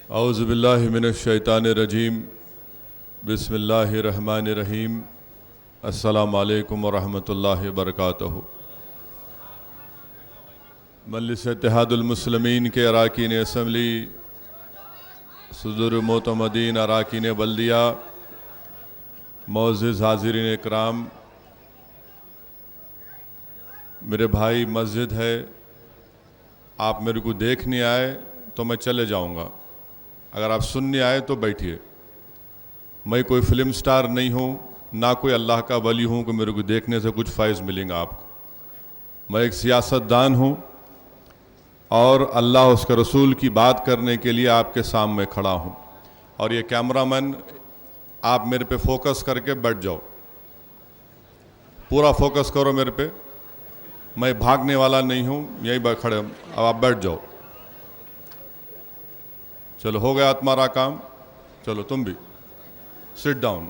اعوذ باللہ من الشیطان الرجیم بسم اللہ الرحمن الرحیم السلام علیکم ورحمۃ اللہ وبرکاتہ۔ مجلس اتحاد المسلمین کے اراکین اسمبلی، صدور معتمدین اراکین بلدیہ، معزز حاضرین اکرام، میرے بھائی مسجد ہے، آپ میرے کو دیکھنے آئے تو میں چلے جاؤں گا، اگر آپ سننے آئے تو بیٹھیے۔ میں کوئی فلم سٹار نہیں ہوں، نہ کوئی اللہ کا ولی ہوں کہ میرے کو دیکھنے سے کچھ فائز ملیں گا آپ کو۔ میں ایک سیاست دان ہوں اور اللہ اس کے رسول کی بات کرنے کے لیے آپ کے سامنے کھڑا ہوں، اور یہ کیمرہ مین آپ میرے پہ فوکس کر کے بیٹھ جاؤ، پورا فوکس کرو میرے پہ، میں بھاگنے والا نہیں ہوں، یہیں کھڑے، اب آپ بیٹھ جاؤ۔ چلو ہو گیا تمہارا کام، چلو تم بھی سٹ ڈاؤن۔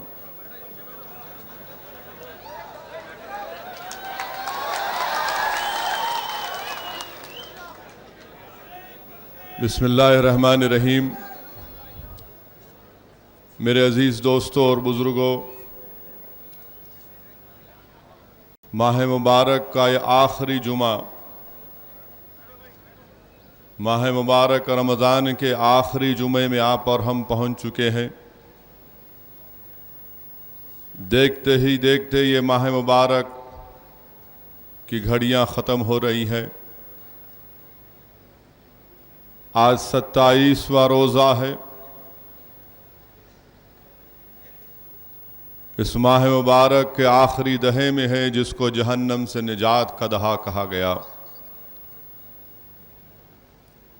بسم اللہ الرحمن الرحیم۔ میرے عزیز دوستوں اور بزرگوں، ماہ مبارک کا یہ آخری جمعہ، ماہ مبارک رمضان کے آخری جمعے میں آپ اور ہم پہنچ چکے ہیں۔ دیکھتے ہی دیکھتے یہ ماہ مبارک کی گھڑیاں ختم ہو رہی ہیں۔ آج 27واں روزہ ہے۔ اس ماہ مبارک کے آخری دہے میں ہے جس کو جہنم سے نجات کا دہا کہا گیا۔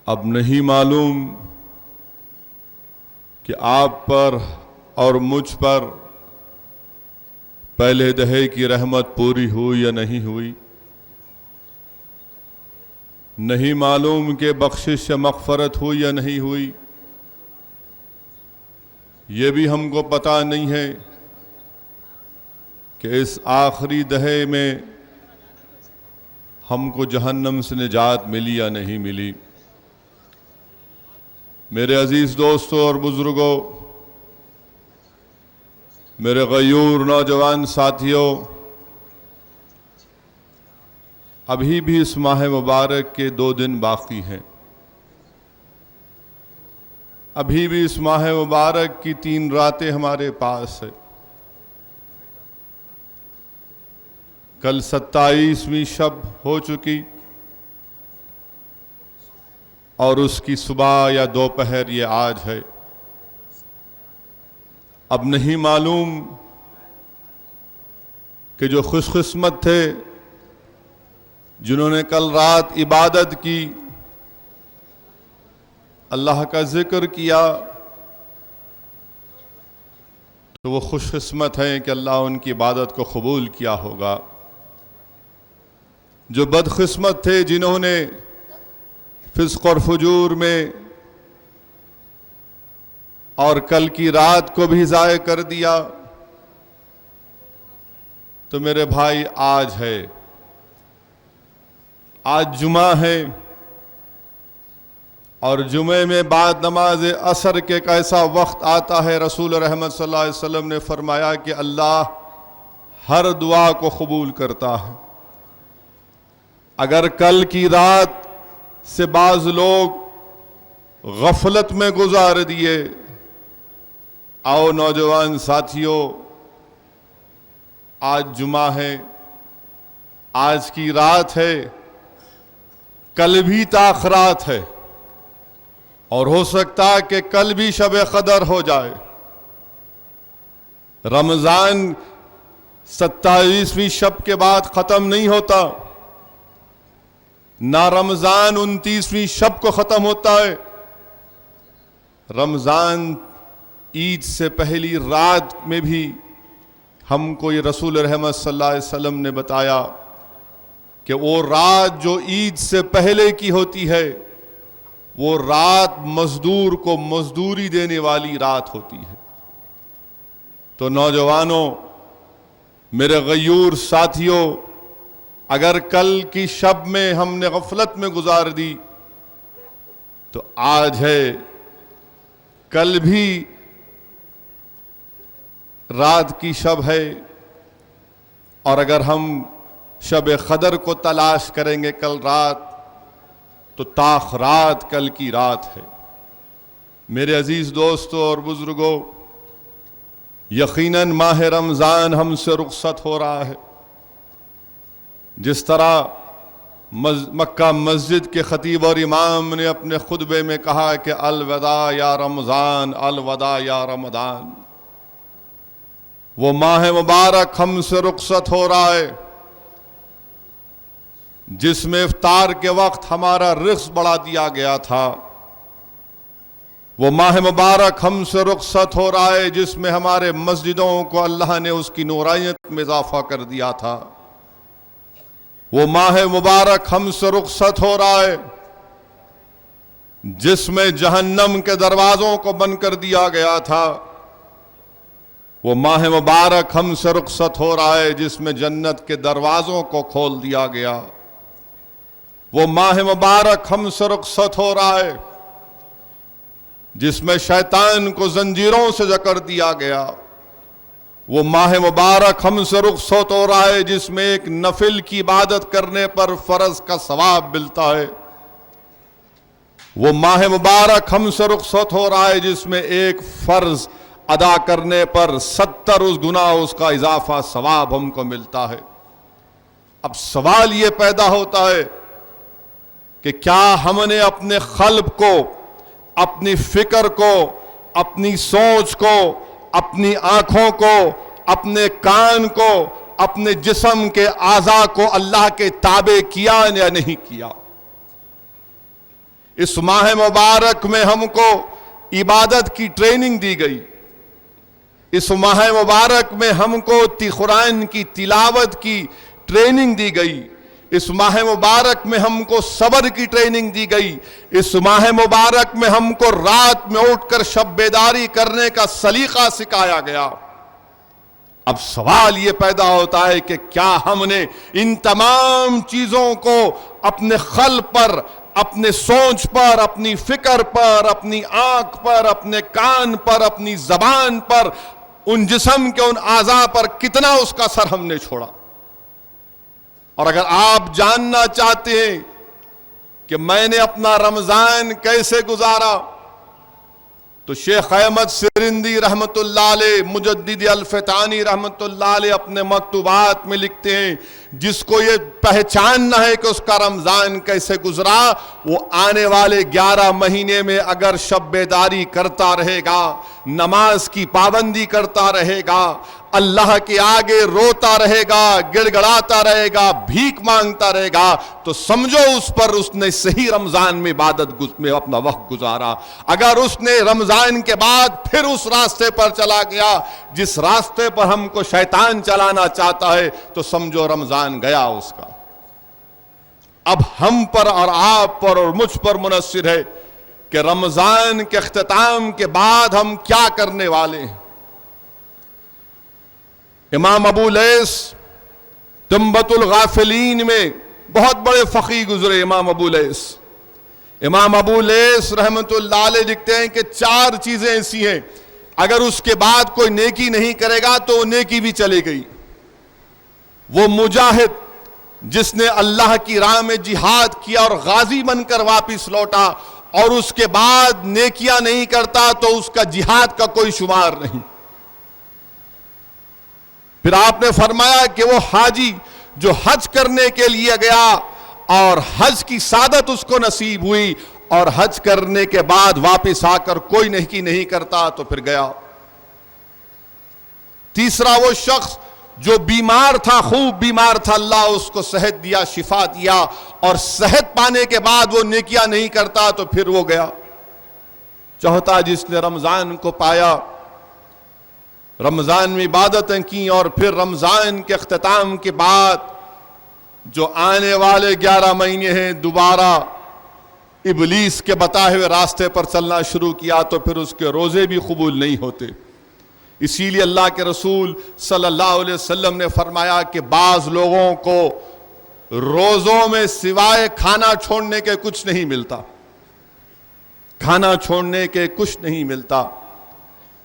اب نہیں معلوم کہ آپ پر اور مجھ پر پہلے دہے کی رحمت پوری ہوئی یا نہیں ہوئی، نہیں معلوم کہ بخشش یا مغفرت ہوئی یا نہیں ہوئی، یہ بھی ہم کو پتہ نہیں ہے کہ اس آخری دہے میں ہم کو جہنم سے نجات ملی یا نہیں ملی۔ میرے عزیز دوستوں اور بزرگوں، میرے غیور نوجوان ساتھیوں، ابھی بھی اس ماہ مبارک کے 2 دن باقی ہیں، ابھی بھی اس ماہ مبارک کی 3 راتیں ہمارے پاس ہیں۔ کل 27ویں شب ہو چکی اور اس کی صبح یا دوپہر یہ آج ہے۔ اب نہیں معلوم کہ جو خوش قسمت تھے جنہوں نے کل رات عبادت کی، اللہ کا ذکر کیا، تو وہ خوش قسمت ہیں کہ اللہ ان کی عبادت کو قبول کیا ہوگا۔ جو بدقسمت تھے جنہوں نے فسق اور فجور میں اور کل کی رات کو بھی ضائع کر دیا، تو میرے بھائی آج ہے، آج جمعہ ہے، اور جمعے میں بعد نماز عصر کے ایک ایسا وقت آتا ہے، رسول رحمت صلی اللہ علیہ وسلم نے فرمایا کہ اللہ ہر دعا کو قبول کرتا ہے۔ اگر کل کی رات سے بعض لوگ غفلت میں گزار دیے، آؤ نوجوان ساتھیوں، آج جمعہ ہے، آج کی رات ہے، کل بھی تاخرات ہے، اور ہو سکتا کہ کل بھی شب قدر ہو جائے۔ رمضان 27ویں شب کے بعد ختم نہیں ہوتا، نہ رمضان 29ویں شب کو ختم ہوتا ہے۔ رمضان عید سے پہلی رات میں بھی ہم کو یہ رسول رحمت صلی اللہ علیہ وسلم نے بتایا کہ وہ رات جو عید سے پہلے کی ہوتی ہے، وہ رات مزدور کو مزدوری دینے والی رات ہوتی ہے۔ تو نوجوانوں، میرے غیور ساتھیوں، اگر کل کی شب میں ہم نے غفلت میں گزار دی تو آج ہے کل بھی رات کی شب ہے، اور اگر ہم شب قدر کو تلاش کریں گے کل رات تو تاخ رات کل کی رات ہے۔ میرے عزیز دوستوں اور بزرگوں، یقیناً ماہ رمضان ہم سے رخصت ہو رہا ہے۔ جس طرح مکہ مسجد کے خطیب اور امام نے اپنے خطبے میں کہا کہ الوداع یا رمضان، الوداع یا رمضان، وہ ماہ مبارک ہم سے رخصت ہو رہا ہے جس میں افطار کے وقت ہمارا رزق بڑھا دیا گیا تھا۔ وہ ماہ مبارک ہم سے رخصت ہو رہا ہے جس میں ہمارے مسجدوں کو اللہ نے اس کی نورانیت میں اضافہ کر دیا تھا۔ وہ ماہ مبارک ہم سے رخصت ہو رہا ہے جس میں جہنم کے دروازوں کو بند کر دیا گیا تھا۔ وہ ماہ مبارک ہم سے رخصت ہو رہا ہے جس میں جنت کے دروازوں کو کھول دیا گیا۔ وہ ماہ مبارک ہم سے رخصت ہو رہا ہے جس میں شیطان کو زنجیروں سے جکڑ دیا گیا۔ وہ ماہ مبارک ہم سے رخصت ہو رہا ہے جس میں ایک نفل کی عبادت کرنے پر فرض کا ثواب ملتا ہے۔ وہ ماہ مبارک ہم سے رخصت ہو رہا ہے جس میں ایک فرض ادا کرنے پر 70 گنا اس کا اضافہ ثواب ہم کو ملتا ہے۔ اب سوال یہ پیدا ہوتا ہے کہ کیا ہم نے اپنے قلب کو، اپنی فکر کو، اپنی سوچ کو، اپنی آنکھوں کو، اپنے کان کو، اپنے جسم کے اعضاء کو اللہ کے تابع کیا یا نہیں کیا؟ اس ماہ مبارک میں ہم کو عبادت کی ٹریننگ دی گئی۔ اس ماہ مبارک میں ہم کو قرآن کی تلاوت کی ٹریننگ دی گئی۔ اس ماہ مبارک میں ہم کو صبر کی ٹریننگ دی گئی۔ اس ماہ مبارک میں ہم کو رات میں اٹھ کر شب بیداری کرنے کا سلیقہ سکھایا گیا۔ اب سوال یہ پیدا ہوتا ہے کہ کیا ہم نے ان تمام چیزوں کو اپنے قلب پر، اپنے سوچ پر، اپنی فکر پر، اپنی آنکھ پر، اپنے کان پر، اپنی زبان پر، ان جسم کے ان اعضاء پر کتنا اس کا اثر ہم نے چھوڑا؟ اور اگر آپ جاننا چاہتے ہیں کہ میں نے اپنا رمضان کیسے گزارا تو شیخ احمد سرندی رحمت اللہ علیہ، مجدد الفتانی رحمت اللہ علیہ اپنے مکتوبات میں لکھتے ہیں جس کو یہ پہچاننا ہے کہ اس کا رمضان کیسے گزرا، وہ آنے والے 11 مہینے میں اگر شب بیداری کرتا رہے گا، نماز کی پابندی کرتا رہے گا، اللہ کے آگے روتا رہے گا، گڑ گڑاتا رہے گا، بھیک مانگتا رہے گا، تو سمجھو اس پر اس نے صحیح رمضان میں عبادت میں اپنا وقت گزارا۔ اگر اس نے رمضان کے بعد پھر اس راستے پر چلا گیا جس راستے پر ہم کو شیطان چلانا چاہتا ہے تو سمجھو رمضان گیا اس کا۔ اب ہم پر اور آپ پر اور مجھ پر منحصر ہے کہ رمضان کے اختتام کے بعد ہم کیا کرنے والے ہیں۔ امام ابو لیث تنبۃ الغافلین میں بہت بڑے فقیہ گزرے امام ابو لیث۔ امام ابو لیث رحمت اللہ علیہ لکھتے ہیں کہ 4 چیزیں ایسی ہیں اگر اس کے بعد کوئی نیکی نہیں کرے گا تو وہ نیکی بھی چلی گئی۔ وہ مجاہد جس نے اللہ کی راہ میں جہاد کیا اور غازی بن کر واپس لوٹا اور اس کے بعد نیکیاں نہیں کرتا تو اس کا جہاد کا کوئی شمار نہیں۔ پھر آپ نے فرمایا کہ وہ حاجی جو حج کرنے کے لیے گیا اور حج کی سعادت اس کو نصیب ہوئی اور حج کرنے کے بعد واپس آ کر کوئی نیکی نہیں کرتا تو پھر گیا۔ تیسرا وہ شخص جو بیمار تھا، خوب بیمار تھا، اللہ اس کو صحت دیا، شفا دیا، اور صحت پانے کے بعد وہ نیکیاں نہیں کرتا تو پھر وہ گیا۔ چوتھا جس نے رمضان کو پایا، رمضان میں عبادتیں کی اور پھر رمضان کے اختتام کے بعد جو آنے والے 11 مہینے ہیں دوبارہ ابلیس کے بتائے ہوئے راستے پر چلنا شروع کیا تو پھر اس کے روزے بھی قبول نہیں ہوتے۔ اسی لیے اللہ کے رسول صلی اللہ علیہ وسلم نے فرمایا کہ بعض لوگوں کو روزوں میں سوائے کھانا چھوڑنے کے کچھ نہیں ملتا۔ کھانا چھوڑنے کے کچھ نہیں ملتا۔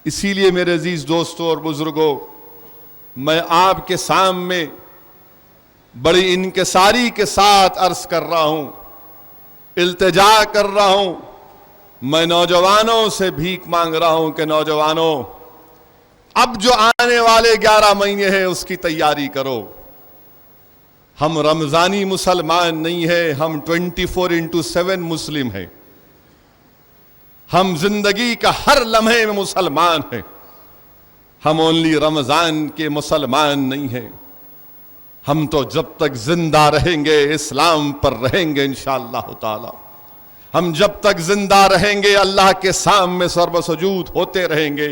اسی لیے میرے عزیز دوستوں اور بزرگوں، میں آپ کے سامنے بڑی انکساری کے ساتھ عرض کر رہا ہوں، التجا کر رہا ہوں، میں نوجوانوں سے بھیک مانگ رہا ہوں کہ نوجوانوں، اب جو آنے والے 11 مہینے ہیں اس کی تیاری کرو۔ ہم رمضانی مسلمان نہیں ہیں، ہم 24/7 مسلم ہیں۔ ہم زندگی کا ہر لمحے میں مسلمان ہیں، ہم اونلی رمضان کے مسلمان نہیں ہیں۔ ہم تو جب تک زندہ رہیں گے اسلام پر رہیں گے انشاءاللہ تعالی۔ ہم جب تک زندہ رہیں گے اللہ کے سامنے سر و سجود ہوتے رہیں گے۔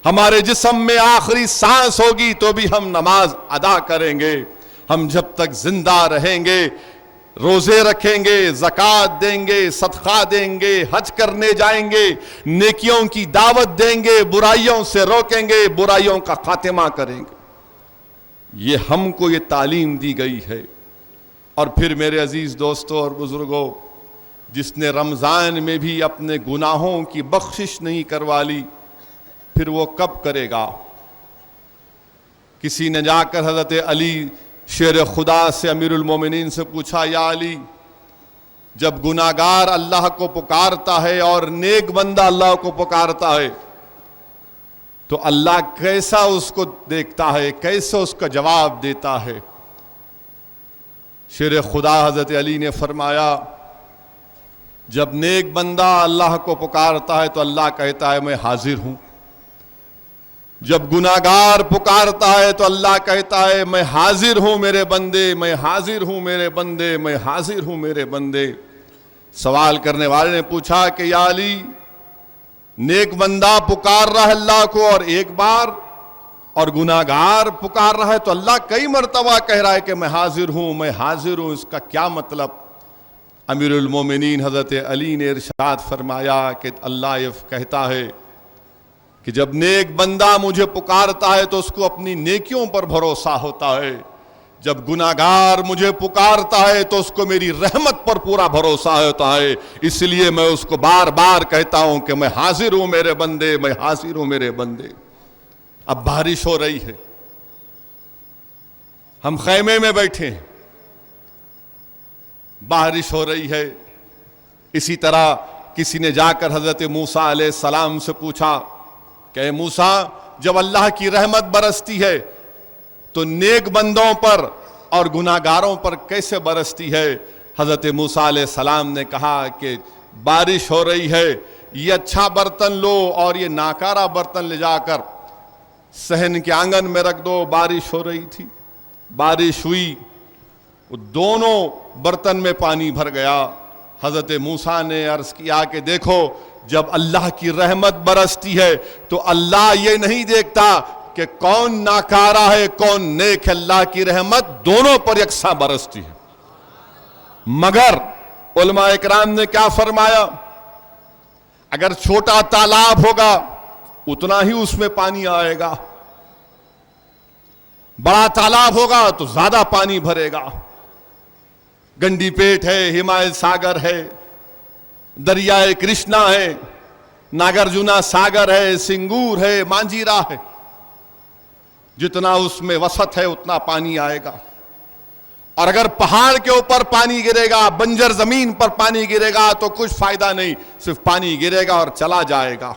ہمارے جسم میں آخری سانس ہوگی تو بھی ہم نماز ادا کریں گے۔ ہم جب تک زندہ رہیں گے روزے رکھیں گے، زکوٰۃ دیں گے، صدقہ دیں گے، حج کرنے جائیں گے، نیکیوں کی دعوت دیں گے، برائیوں سے روکیں گے، برائیوں کا خاتمہ کریں گے۔ یہ ہم کو یہ تعلیم دی گئی ہے۔ اور پھر میرے عزیز دوستوں اور بزرگوں، جس نے رمضان میں بھی اپنے گناہوں کی بخشش نہیں کروا لی، پھر وہ کب کرے گا؟ کسی نے جا کر حضرت علی شیر خدا سے امیر المومنین سے پوچھا، یا علی، جب گناہگار اللہ کو پکارتا ہے اور نیک بندہ اللہ کو پکارتا ہے تو اللہ کیسا اس کو دیکھتا ہے، کیسے اس کا جواب دیتا ہے؟ شیر خدا حضرت علی نے فرمایا، جب نیک بندہ اللہ کو پکارتا ہے تو اللہ کہتا ہے میں حاضر ہوں۔ جب گناہگار پکارتا ہے تو اللہ کہتا ہے میں حاضر ہوں میرے بندے، میں حاضر ہوں میرے بندے، میں حاضر ہوں میرے بندے۔ سوال کرنے والے نے پوچھا کہ یا علی، نیک بندہ پکار رہا ہے اللہ کو اور ایک بار، اور گناہگار پکار رہا ہے تو اللہ کئی مرتبہ کہہ رہا ہے کہ میں حاضر ہوں، میں حاضر ہوں، اس کا کیا مطلب؟ امیر المومنین حضرت علی نے ارشاد فرمایا کہ اللہ یہ کہتا ہے کہ جب نیک بندہ مجھے پکارتا ہے تو اس کو اپنی نیکیوں پر بھروسہ ہوتا ہے، جب گناہگار مجھے پکارتا ہے تو اس کو میری رحمت پر پورا بھروسہ ہوتا ہے۔ اس لیے میں اس کو بار بار کہتا ہوں کہ میں حاضر ہوں میرے بندے، میں حاضر ہوں میرے بندے۔ اب بارش ہو رہی ہے، ہم خیمے میں بیٹھے ہیں، بارش ہو رہی ہے۔ اسی طرح کسی نے جا کر حضرت موسیٰ علیہ السلام سے پوچھا کہ موسیٰ، جب اللہ کی رحمت برستی ہے تو نیک بندوں پر اور گناہگاروں پر کیسے برستی ہے؟ حضرت موسیٰ علیہ السلام نے کہا کہ بارش ہو رہی ہے، یہ اچھا برتن لو اور یہ ناکارہ برتن لے جا کر صحن کے آنگن میں رکھ دو۔ بارش ہو رہی تھی، بارش ہوئی، وہ دونوں برتن میں پانی بھر گیا۔ حضرت موسیٰ نے عرض کیا کہ دیکھو، جب اللہ کی رحمت برستی ہے تو اللہ یہ نہیں دیکھتا کہ کون ناکارہ ہے کون نیک ہے، اللہ کی رحمت دونوں پر یکساں برستی ہے۔ مگر علماء اکرام نے کیا فرمایا؟ اگر چھوٹا تالاب ہوگا اتنا ہی اس میں پانی آئے گا، بڑا تالاب ہوگا تو زیادہ پانی بھرے گا۔ گنڈی پیٹ ہے، ہمایت ساگر ہے، دریائے کرشنا ہے، ناگرجنا ساگر ہے، سنگور ہے، مانجیرا ہے، جتنا اس میں وسعت ہے اتنا پانی آئے گا۔ اور اگر پہاڑ کے اوپر پانی گرے گا، بنجر زمین پر پانی گرے گا تو کچھ فائدہ نہیں، صرف پانی گرے گا اور چلا جائے گا۔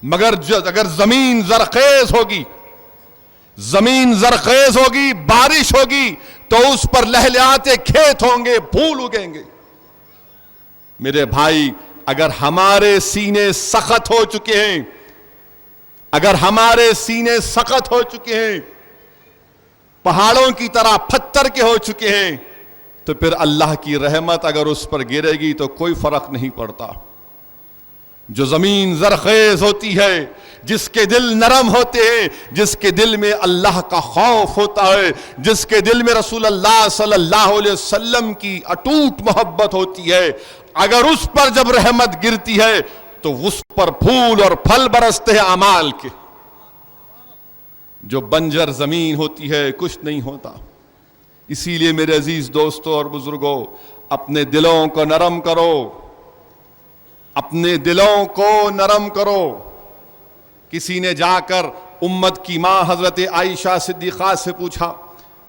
مگر اگر زمین زرخیز ہوگی، زمین زرخیز ہوگی، بارش ہوگی تو اس پر لہلہاتے کھیت ہوں گے، پھول اگیں گے۔ میرے بھائی، اگر ہمارے سینے سخت ہو چکے ہیں، اگر ہمارے سینے سخت ہو چکے ہیں، پہاڑوں کی طرح پتھر کے ہو چکے ہیں، تو پھر اللہ کی رحمت اگر اس پر گرے گی تو کوئی فرق نہیں پڑتا۔ جو زمین زرخیز ہوتی ہے، جس کے دل نرم ہوتے ہیں، جس کے دل میں اللہ کا خوف ہوتا ہے، جس کے دل میں رسول اللہ صلی اللہ علیہ وسلم کی اٹوٹ محبت ہوتی ہے، اگر اس پر جب رحمت گرتی ہے تو اس پر پھول اور پھل برستے ہیں اعمال کے۔ جو بنجر زمین ہوتی ہے کچھ نہیں ہوتا۔ اسی لیے میرے عزیز دوستوں اور بزرگوں، اپنے دلوں کو نرم کرو، اپنے دلوں کو نرم کرو. کسی نے جا کر امت کی ماں حضرت عائشہ صدیقہ سے پوچھا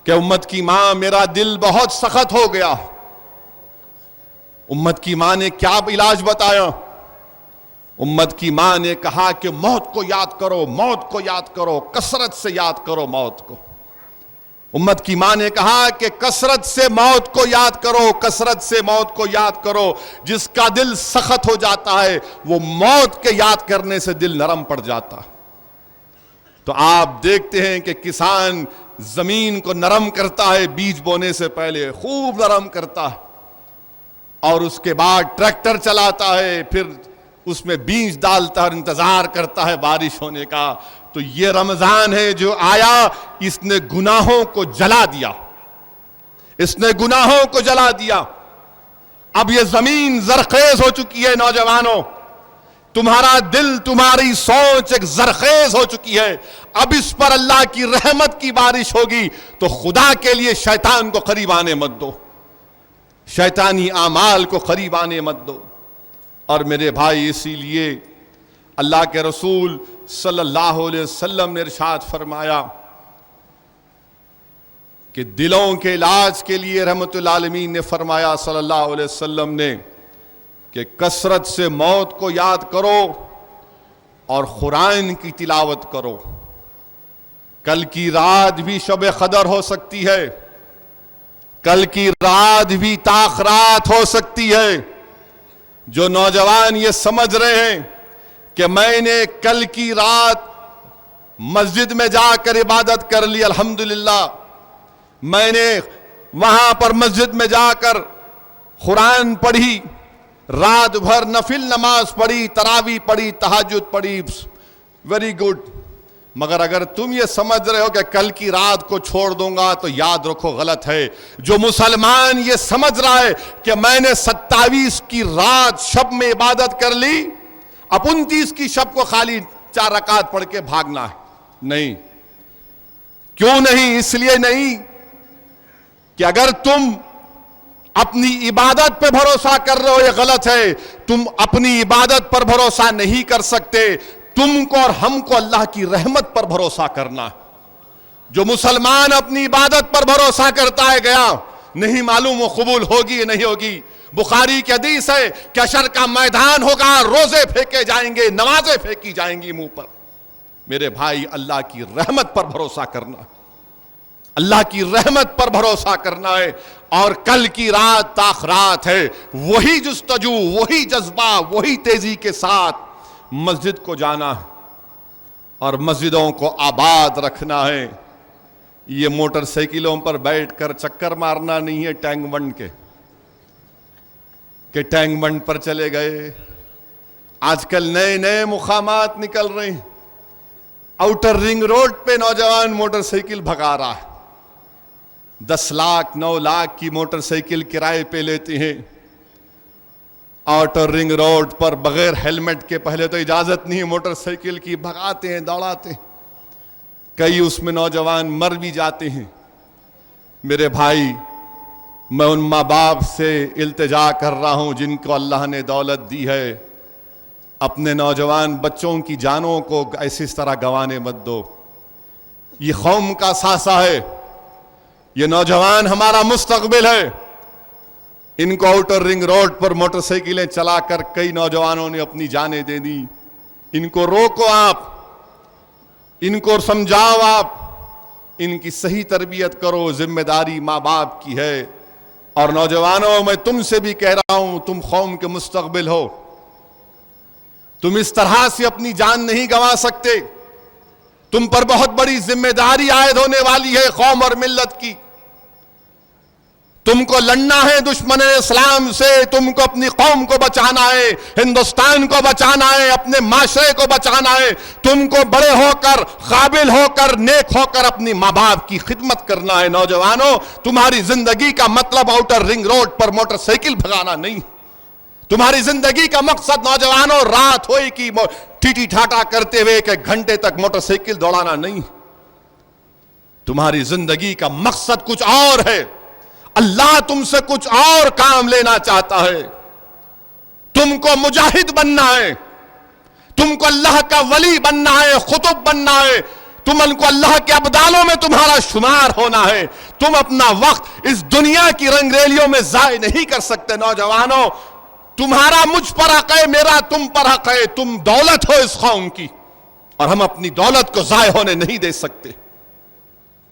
کہ امت کی ماں میرا دل بہت سخت ہو گیا. امت کی ماں نے کیا علاج بتایا؟ امت کی ماں نے کہا کہ موت کو یاد کرو، موت کو یاد کرو، کثرت سے یاد کرو موت کو. امت کی ماں نے کہا کہ کثرت سے موت کو یاد کرو، کثرت سے موت کو یاد کرو. جس کا دل سخت ہو جاتا ہے وہ موت کے یاد کرنے سے دل نرم پڑ جاتا. تو آپ دیکھتے ہیں کہ کسان زمین کو نرم کرتا ہے، بیج بونے سے پہلے خوب نرم کرتا ہے، اور اس کے بعد ٹریکٹر چلاتا ہے، پھر اس میں بیج ڈالتا ہے اور انتظار کرتا ہے بارش ہونے کا. تو یہ رمضان ہے جو آیا، اس نے گناہوں کو جلا دیا، اس نے گناہوں کو جلا دیا. اب یہ زمین زرخیز ہو چکی ہے نوجوانوں، تمہارا دل، تمہاری سوچ ایک زرخیز ہو چکی ہے. اب اس پر اللہ کی رحمت کی بارش ہوگی. تو خدا کے لیے شیطان کو قریب آنے مت دو، شیطانی اعمال کو قریب آنے مت دو. اور میرے بھائی، اسی لیے اللہ کے رسول صلی اللہ علیہ وسلم نے ارشاد فرمایا کہ دلوں کے علاج کے لیے رحمت العالمین نے فرمایا صلی اللہ علیہ وسلم نے کہ کثرت سے موت کو یاد کرو اور قرآن کی تلاوت کرو. کل کی رات بھی شب قدر ہو سکتی ہے، کل کی رات بھی تاخرات ہو سکتی ہے. جو نوجوان یہ سمجھ رہے ہیں کہ میں نے کل کی رات مسجد میں جا کر عبادت کر لی، الحمدللہ، میں نے وہاں پر مسجد میں جا کر قرآن پڑھی، رات بھر نفل نماز پڑھی، تراویح پڑھی، تہجد پڑھی، ویری گڈ. مگر اگر تم یہ سمجھ رہے ہو کہ کل کی رات کو چھوڑ دوں گا تو یاد رکھو غلط ہے. جو مسلمان یہ سمجھ رہا ہے کہ میں نے 27 کی رات شب میں عبادت کر لی، اب 29 کی شب کو خالی 4 رکعت پڑھ کے بھاگنا ہے، نہیں. کیوں نہیں؟ اس لیے نہیں کہ اگر تم اپنی عبادت پہ بھروسہ کر رہے ہو یہ غلط ہے. تم اپنی عبادت پر بھروسہ نہیں کر سکتے، تم کو اور ہم کو اللہ کی رحمت پر بھروسہ کرنا. جو مسلمان اپنی عبادت پر بھروسہ کرتا ہے گیا، نہیں معلوم وہ قبول ہوگی یا نہیں ہوگی. بخاری کی حدیث ہے کہ حشر کا میدان ہوگا، روزے پھینکے جائیں گے، نمازیں پھینکی جائیں گی منہ پر. میرے بھائی، اللہ کی رحمت پر بھروسہ کرنا، اللہ کی رحمت پر بھروسہ کرنا ہے. اور کل کی رات تاخرات ہے، وہی جستجو، وہی جذبہ، وہی تیزی کے ساتھ مسجد کو جانا ہے اور مسجدوں کو آباد رکھنا ہے. یہ موٹر سائیکلوں پر بیٹھ کر چکر مارنا نہیں ہے ٹینک بنڈ کے، کہ ٹینک بنڈ پر چلے گئے. آج کل نئے نئے مقامات نکل رہے ہیں. آؤٹر رنگ روڈ پہ نوجوان موٹر سائیکل بھگا رہا ہے، 10 لاکھ 9 لاکھ کی موٹر سائیکل کرائے پہ لیتے ہیں. آؤٹر رنگ روڈ پر بغیر ہیلمٹ کے، پہلے تو اجازت نہیں ہے موٹر سائیکل کی، بھگاتے ہیں، دوڑاتے ہیں. کئی اس میں نوجوان مر بھی جاتے ہیں. میرے بھائی، میں ان ماں باپ سے التجا کر رہا ہوں جن کو اللہ نے دولت دی ہے، اپنے نوجوان بچوں کی جانوں کو ایسی طرح گنوانے مت دو. یہ قوم کا ثاثہ ہے، یہ نوجوان ہمارا مستقبل ہے. ان کو آؤٹر رنگ روڈ پر موٹر سائیکلیں چلا کر کئی نوجوانوں نے اپنی جانیں دے دی. ان کو روکو آپ، ان کو سمجھاؤ آپ، ان کی صحیح تربیت کرو. ذمہ داری ماں باپ کی ہے. اور نوجوانوں، میں تم سے بھی کہہ رہا ہوں، تم قوم کے مستقبل ہو. تم اس طرح سے اپنی جان نہیں گنوا سکتے. تم پر بہت بڑی ذمہ داری عائد ہونے والی ہے قوم اور ملت کی. تم کو لڑنا ہے دشمن اسلام سے، تم کو اپنی قوم کو بچانا ہے، ہندوستان کو بچانا ہے، اپنے معاشرے کو بچانا ہے. تم کو بڑے ہو کر، قابل ہو کر، نیک ہو کر اپنی ماں باپ کی خدمت کرنا ہے. نوجوانوں، تمہاری زندگی کا مطلب آؤٹر رنگ روڈ پر موٹر سائیکل بھگانا نہیں. تمہاری زندگی کا مقصد نوجوانوں رات ہوئی کی ٹھیٹی ٹھاٹا کرتے ہوئے کہ گھنٹے تک موٹر سائیکل دوڑانا نہیں. تمہاری زندگی کا مقصد کچھ اور ہے. اللہ تم سے کچھ اور کام لینا چاہتا ہے. تم تم کو مجاہد بننا ہے، تم کو اللہ کا ولی بننا ہے، قطب بننا ہے، تم کو اللہ کے ابدالوں میں تمہارا شمار ہونا ہے. تم اپنا وقت اس دنیا کی رنگ ریلیوں میں ضائع نہیں کر سکتے. نوجوانوں، تمہارا مجھ پر حق ہے، میرا تم پر حق ہے. تم دولت ہو اس قوم کی، اور ہم اپنی دولت کو ضائع ہونے نہیں دے سکتے.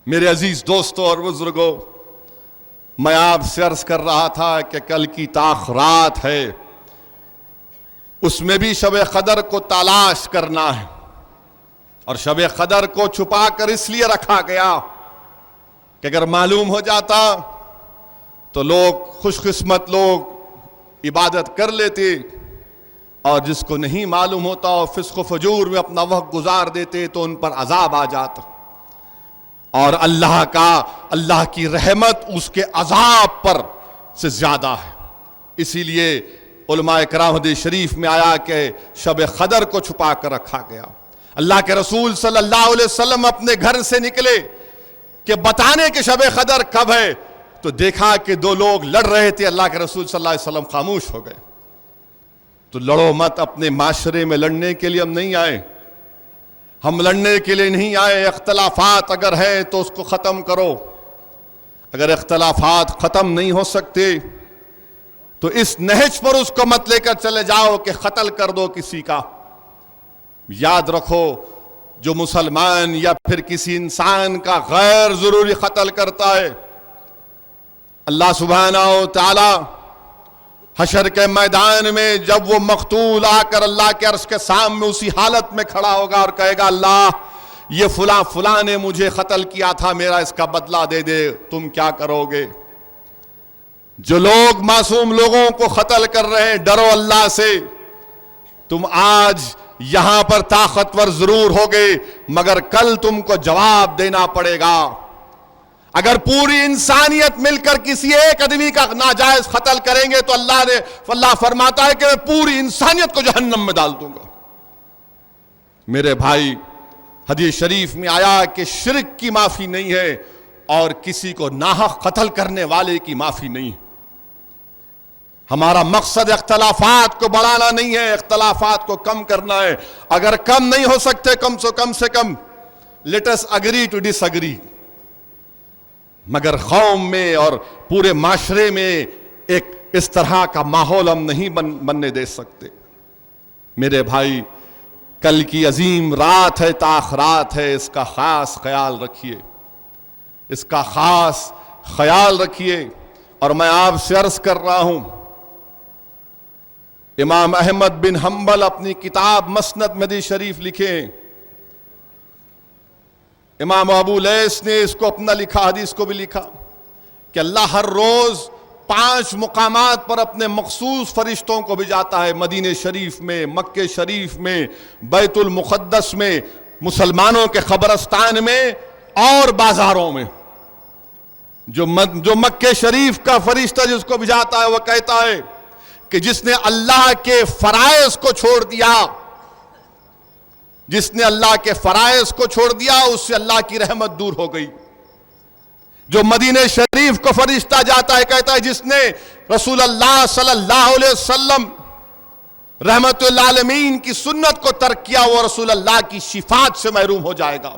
میرے عزیز دوستوں اور بزرگوں، میں آپ سے عرض کر رہا تھا کہ کل کی تاخرات ہے، اس میں بھی شب قدر کو تلاش کرنا ہے. اور شب قدر کو چھپا کر اس لیے رکھا گیا کہ اگر معلوم ہو جاتا تو لوگ، خوش قسمت لوگ عبادت کر لیتے، اور جس کو نہیں معلوم ہوتا اور فسق و فجور میں اپنا وقت گزار دیتے تو ان پر عذاب آ جاتا. اور اللہ کی رحمت اس کے عذاب پر سے زیادہ ہے. اسی لیے علماء کرام حدیث شریف میں آیا کہ شب قدر کو چھپا کر رکھا گیا. اللہ کے رسول صلی اللہ علیہ وسلم اپنے گھر سے نکلے کہ بتانے کہ شب قدر کب ہے، تو دیکھا کہ دو لوگ لڑ رہے تھے. اللہ کے رسول صلی اللہ علیہ وسلم خاموش ہو گئے. تو لڑو مت. اپنے معاشرے میں لڑنے کے لیے ہم نہیں آئے، ہم لڑنے کے لیے نہیں آئے. اختلافات اگر ہیں تو اس کو ختم کرو. اگر اختلافات ختم نہیں ہو سکتے تو اس نہج پر اس کو مت لے کر چلے جاؤ کہ قتل کر دو کسی کا. یاد رکھو، جو مسلمان یا پھر کسی انسان کا غیر ضروری قتل کرتا ہے، اللہ سبحانہ و تعالی حشر کے میدان میں جب وہ مقتول آ کر اللہ کے عرش کے سامنے اسی حالت میں کھڑا ہوگا اور کہے گا، اللہ یہ فلاں نے مجھے قتل کیا تھا، میرا اس کا بدلہ دے دے، تم کیا کرو گے؟ جو لوگ معصوم لوگوں کو قتل کر رہے ہیں، ڈرو اللہ سے. تم آج یہاں پر طاقتور ضرور ہوگے، مگر کل تم کو جواب دینا پڑے گا. اگر پوری انسانیت مل کر کسی ایک آدمی کا ناجائز قتل کریں گے تو اللہ فرماتا ہے کہ میں پوری انسانیت کو جہنم میں ڈال دوں گا. میرے بھائی، حدیث شریف میں آیا کہ شرک کی معافی نہیں ہے اور کسی کو ناحق قتل کرنے والے کی معافی نہیں ہے. ہمارا مقصد اختلافات کو بڑھانا نہیں ہے، اختلافات کو کم کرنا ہے. اگر کم نہیں ہو سکتے، کم سے کم let us agree to disagree. مگر قوم میں اور پورے معاشرے میں ایک اس طرح کا ماحول ہم نہیں بننے دے سکتے. میرے بھائی، کل کی عظیم رات ہے، تاخرات ہے، اس کا خاص خیال رکھیے، اس کا خاص خیال رکھیے. اور میں آپ سے عرض کر رہا ہوں، امام احمد بن حنبل اپنی کتاب مسند میں حدیث شریف لکھے، امام ابو لیث نے اس کو اپنا لکھا، حدیث کو بھی لکھا کہ اللہ ہر روز 5 مقامات پر اپنے مخصوص فرشتوں کو بھیجاتا ہے، مدینہ شریف میں، مکہ شریف میں، بیت المقدس میں، مسلمانوں کے قبرستان میں اور بازاروں میں. جو مکہ شریف کا فرشتہ جس کو بھیجاتا ہے وہ کہتا ہے کہ جس نے اللہ کے فرائض کو چھوڑ دیا، جس نے اللہ کے فرائض کو چھوڑ دیا، اس سے اللہ کی رحمت دور ہو گئی. جو مدینہ شریف کو فرشتہ جاتا ہے، کہتا ہے جس نے رسول اللہ صلی اللہ علیہ وسلم رحمت للعالمین کی سنت کو ترک کیا، وہ رسول اللہ کی شفاعت سے محروم ہو جائے گا.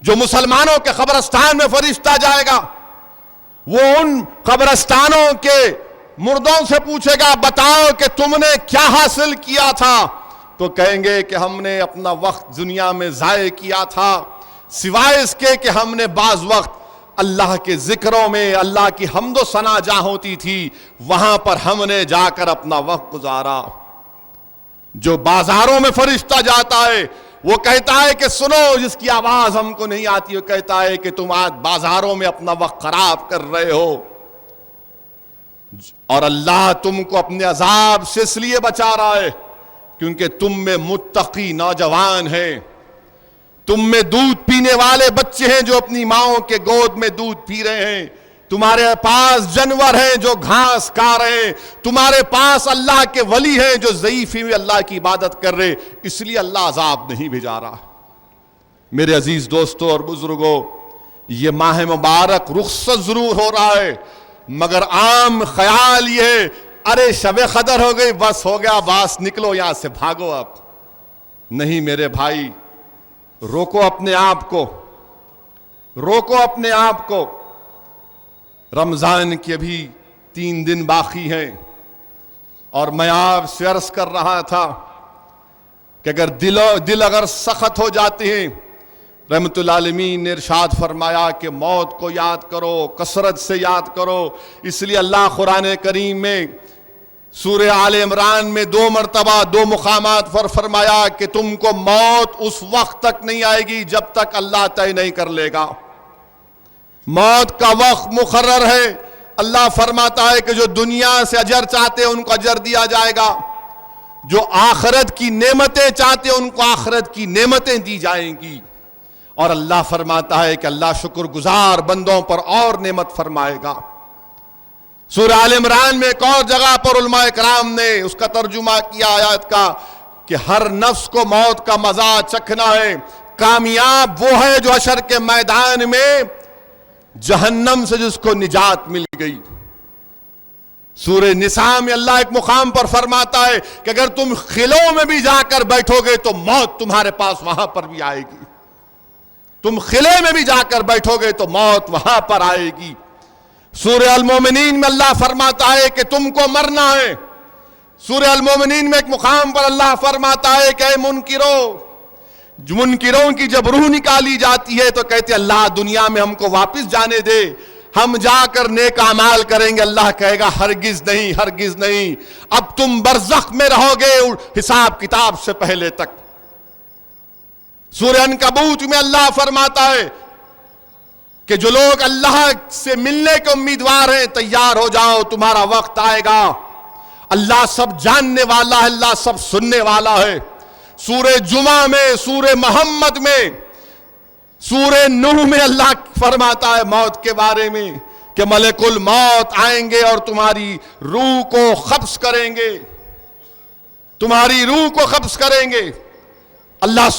جو مسلمانوں کے قبرستان میں فرشتہ جائے گا، وہ ان قبرستانوں کے مردوں سے پوچھے گا، بتاؤ کہ تم نے کیا حاصل کیا تھا؟ تو کہیں گے کہ ہم نے اپنا وقت دنیا میں ضائع کیا تھا، سوائے اس کے کہ ہم نے بعض وقت اللہ کے ذکروں میں، اللہ کی حمد و ثنا جہاں ہوتی تھی وہاں پر ہم نے جا کر اپنا وقت گزارا. جو بازاروں میں فرشتہ جاتا ہے وہ کہتا ہے کہ سنو، جس کی آواز ہم کو نہیں آتی، وہ کہتا ہے کہ تم آج بازاروں میں اپنا وقت خراب کر رہے ہو، اور اللہ تم کو اپنے عذاب سے اس لیے بچا رہا ہے کیونکہ تم میں متقی نوجوان ہیں، تم میں دودھ پینے والے بچے ہیں جو اپنی ماؤں کے گود میں دودھ پی رہے ہیں، تمہارے پاس جانور ہیں جو گھاس کھا رہے ہیں، تمہارے پاس اللہ کے ولی ہیں جو ضعیفی میں اللہ کی عبادت کر رہے، اس لیے اللہ عذاب نہیں بھیجا رہا. میرے عزیز دوستوں اور بزرگوں، یہ ماہ مبارک رخصت ضرور ہو رہا ہے، مگر عام خیال یہ ہے ارے شب قدر ہو گئی، بس ہو گیا، بس نکلو یہاں سے، بھاگو اب. نہیں میرے بھائی، روکو اپنے آپ کو، روکو اپنے آپ کو. رمضان کے ابھی 3 دن باقی ہیں، اور میں آپ سے عرض کر رہا تھا کہ اگر دل اگر سخت ہو جاتے ہیں، رحمت اللہ عالمین نے ارشاد فرمایا کہ موت کو یاد کرو، کثرت سے یاد کرو. اس لیے اللہ قرآن کریم میں سورہ آل عمران میں 2 مرتبہ 2 مقامات پر فرمایا کہ تم کو موت اس وقت تک نہیں آئے گی جب تک اللہ طے نہیں کر لے گا. موت کا وقت مقرر ہے. اللہ فرماتا ہے کہ جو دنیا سے اجر چاہتے ہیں ان کو اجر دیا جائے گا، جو آخرت کی نعمتیں چاہتے ہیں ان کو آخرت کی نعمتیں دی جائیں گی. اور اللہ فرماتا ہے کہ اللہ شکر گزار بندوں پر اور نعمت فرمائے گا. سورہ آل عمران میں ایک اور جگہ پر علماء کرام نے اس کا ترجمہ کیا آیات کا کہ ہر نفس کو موت کا مزہ چکھنا ہے. کامیاب وہ ہے جو حشر کے میدان میں جہنم سے جس کو نجات مل گئی. سورہ نساء میں اللہ ایک مقام پر فرماتا ہے کہ اگر تم خلوں میں بھی جا کر بیٹھو گے تو موت تمہارے پاس وہاں پر بھی آئے گی. تم خلے میں بھی جا کر بیٹھو گے تو موت وہاں پر آئے گی. سورہ المومنین میں اللہ فرماتا ہے کہ تم کو مرنا ہے. سورہ المومنین میں ایک مقام پر اللہ فرماتا ہے کہ اے منکروں کی جب روح نکالی جاتی ہے تو کہتے ہیں اللہ دنیا میں ہم کو واپس جانے دے، ہم جا کر نیک اعمال کریں گے. اللہ کہے گا ہرگز نہیں، ہرگز نہیں، اب تم برزخ میں رہو گے حساب کتاب سے پہلے تک. سورہ عنکبوت میں اللہ فرماتا ہے کہ جو لوگ اللہ سے ملنے کے امیدوار ہیں تیار ہو جاؤ، تمہارا وقت آئے گا. اللہ سب جاننے والا ہے، اللہ سب سننے والا ہے. سورہ جمعہ میں، سورہ محمد میں، سورہ نوح میں اللہ فرماتا ہے موت کے بارے میں کہ ملک الموت آئیں گے اور تمہاری روح کو قبض کریں گے، تمہاری روح کو قبض کریں گے. اللہ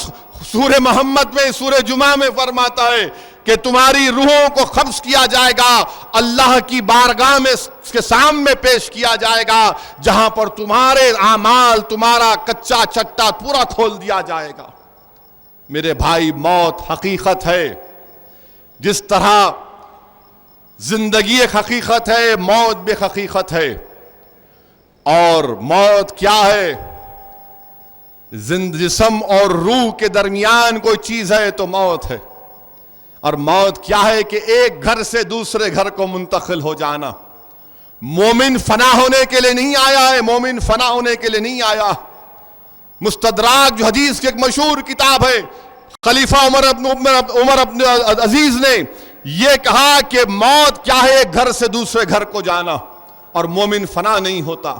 سورہ محمد میں، سورہ جمعہ میں فرماتا ہے کہ تمہاری روحوں کو قبض کیا جائے گا، اللہ کی بارگاہ میں اس کے سامنے پیش کیا جائے گا، جہاں پر تمہارے اعمال، تمہارا کچا چٹا پورا کھول دیا جائے گا. میرے بھائی، موت حقیقت ہے. جس طرح زندگی ایک حقیقت ہے، موت بھی حقیقت ہے. اور موت کیا ہے؟ جسم اور روح کے درمیان کوئی چیز ہے تو موت ہے. اور موت کیا ہے کہ ایک گھر سے دوسرے گھر کو منتقل ہو جانا. مومن فنا ہونے کے لیے نہیں آیا ہے، مومن فنا ہونے کے لیے نہیں آیا. مستدراک جو حدیث کی ایک مشہور کتاب ہے، خلیفہ عمر ابن عزیز نے یہ کہا کہ موت کیا ہے؟ ایک گھر سے دوسرے گھر کو جانا، اور مومن فنا نہیں ہوتا.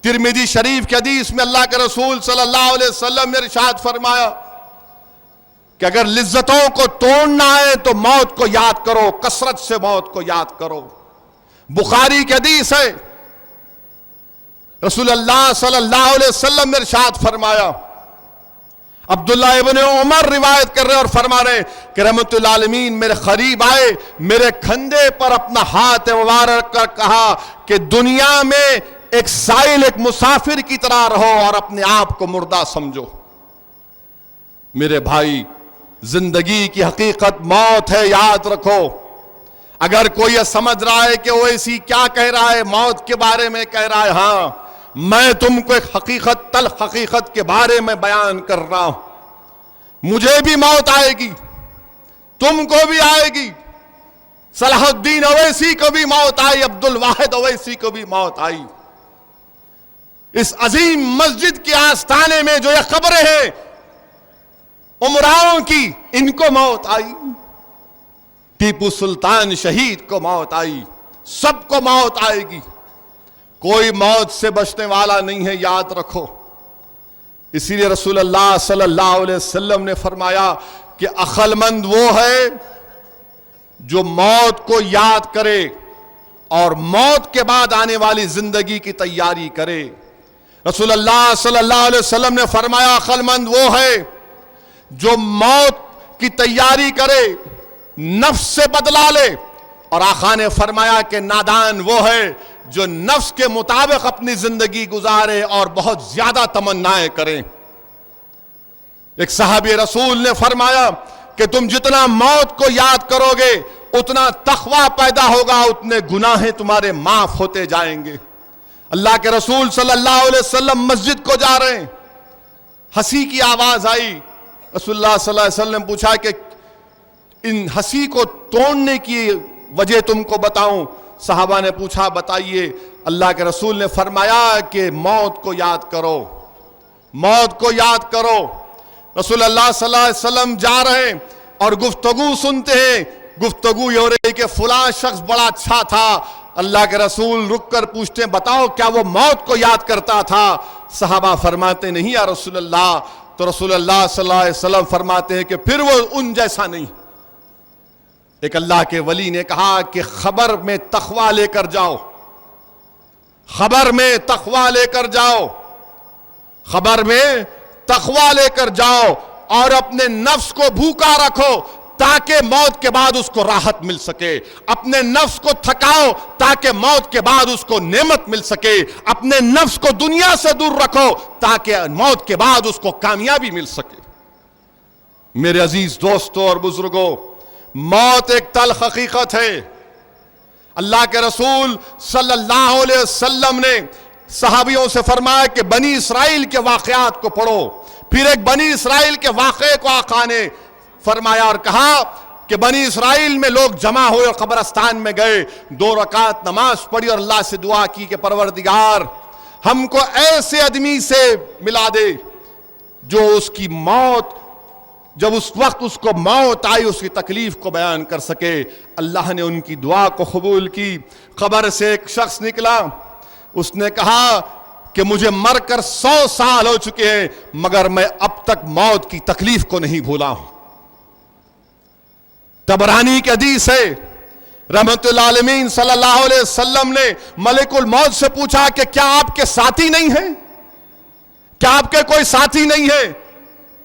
ترمذی شریف کی حدیث میں اللہ کے رسول صلی اللہ علیہ وسلم نے ارشاد فرمایا کہ اگر لذتوں کو توڑنا ہے تو موت کو یاد کرو، کثرت سے موت کو یاد کرو. بخاری کی حدیث ہے، رسول اللہ صلی اللہ علیہ وسلم نے ارشاد فرمایا، عبداللہ ابن عمر روایت کر رہے اور فرما رہے کہ رحمت اللہ عالمین میرے قریب آئے، میرے کھندے پر اپنا ہاتھ مبارک کر کہا کہ دنیا میں ایک سائل، ایک مسافر کی طرح رہو اور اپنے آپ کو مردہ سمجھو. میرے بھائی، زندگی کی حقیقت موت ہے، یاد رکھو. اگر کوئی یہ سمجھ رہا ہے کہ وہ ایسی کیا کہہ رہا ہے، موت کے بارے میں کہہ رہا ہے، ہاں میں تم کو ایک حقیقت، تلخ حقیقت کے بارے میں بیان کر رہا ہوں. مجھے بھی موت آئے گی، تم کو بھی آئے گی. صلاح الدین اویسی کو بھی موت آئی، عبد الواحد اویسی کو بھی موت آئی. اس عظیم مسجد کے آستانے میں جو یہ قبریں ہیں عمراؤں کی، ان کو موت آئی. ٹیپو سلطان شہید کو موت آئی. سب کو موت آئے گی. کوئی موت سے بچنے والا نہیں ہے، یاد رکھو. اسی لیے رسول اللہ صلی اللہ علیہ وسلم نے فرمایا کہ عقل مند وہ ہے جو موت کو یاد کرے اور موت کے بعد آنے والی زندگی کی تیاری کرے. رسول اللہ صلی اللہ علیہ وسلم نے فرمایا عقل مند وہ ہے جو موت کی تیاری کرے، نفس سے بدلا لے. اور آقا نے فرمایا کہ نادان وہ ہے جو نفس کے مطابق اپنی زندگی گزارے اور بہت زیادہ تمنائیں کریں۔ ایک صحابی رسول نے فرمایا کہ تم جتنا موت کو یاد کرو گے اتنا تقویٰ پیدا ہوگا، اتنے گناہیں تمہارے معاف ہوتے جائیں گے۔ اللہ کے رسول صلی اللہ علیہ وسلم مسجد کو جا رہے ہیں، ہنسی کی آواز آئی۔ رسول اللہ صلی اللہ علیہ وسلم نے پوچھا کہ ان ہنسی کو توڑنے کی وجہ تم کو بتاؤں؟ صحابہ نے پوچھا بتائیے۔ اللہ کے رسول نے فرمایا کہ موت کو یاد کرو، موت کو یاد کرو۔ رسول اللہ صلی اللہ علیہ وسلم جا رہے ہیں اور گفتگو سنتے ہیں، گفتگو یہ ہو رہی کہ فلاں شخص بڑا اچھا تھا۔ اللہ کے رسول رک کر پوچھتے ہیں بتاؤ کیا وہ موت کو یاد کرتا تھا؟ صحابہ فرماتے نہیں یا رسول اللہ۔ تو رسول اللہ صلی اللہ علیہ وسلم فرماتے ہیں کہ پھر وہ ان جیسا نہیں۔ ایک اللہ کے ولی نے کہا کہ خبر میں تقویٰ لے کر جاؤ، خبر میں تقویٰ لے کر جاؤ، خبر میں تقویٰ لے کر جاؤ اور اپنے نفس کو بھوکا رکھو تاکہ موت کے بعد اس کو راحت مل سکے، اپنے نفس کو تھکاؤ تاکہ موت کے بعد اس کو نعمت مل سکے، اپنے نفس کو دنیا سے دور رکھو تاکہ موت کے بعد اس کو کامیابی مل سکے۔ میرے عزیز دوستوں اور بزرگوں، موت ایک تلخ حقیقت ہے۔ اللہ کے رسول صلی اللہ علیہ وسلم نے صحابیوں سے فرمایا کہ بنی اسرائیل کے واقعات کو پڑھو۔ پھر ایک بنی اسرائیل کے واقعے کو آقا نے فرمایا اور کہا کہ بنی اسرائیل میں لوگ جمع ہوئے اور قبرستان میں گئے، 2 رکعت نماز پڑھی اور اللہ سے دعا کی کہ پروردگار ہم کو ایسے آدمی سے ملا دے جو اس کی موت، جب اس وقت اس کو موت آئی اس کی تکلیف کو بیان کر سکے۔ اللہ نے ان کی دعا کو قبول کی۔ قبر سے ایک شخص نکلا، اس نے کہا کہ مجھے مر کر 100 سال ہو چکے ہیں مگر میں اب تک موت کی تکلیف کو نہیں بھولا ہوں۔ طبرانی کی حدیث ہے، رحمت العالمین صلی اللہ علیہ وسلم نے ملک الموت سے پوچھا کہ کیا آپ کے ساتھی نہیں ہیں؟ کیا آپ کے کوئی ساتھی نہیں ہے؟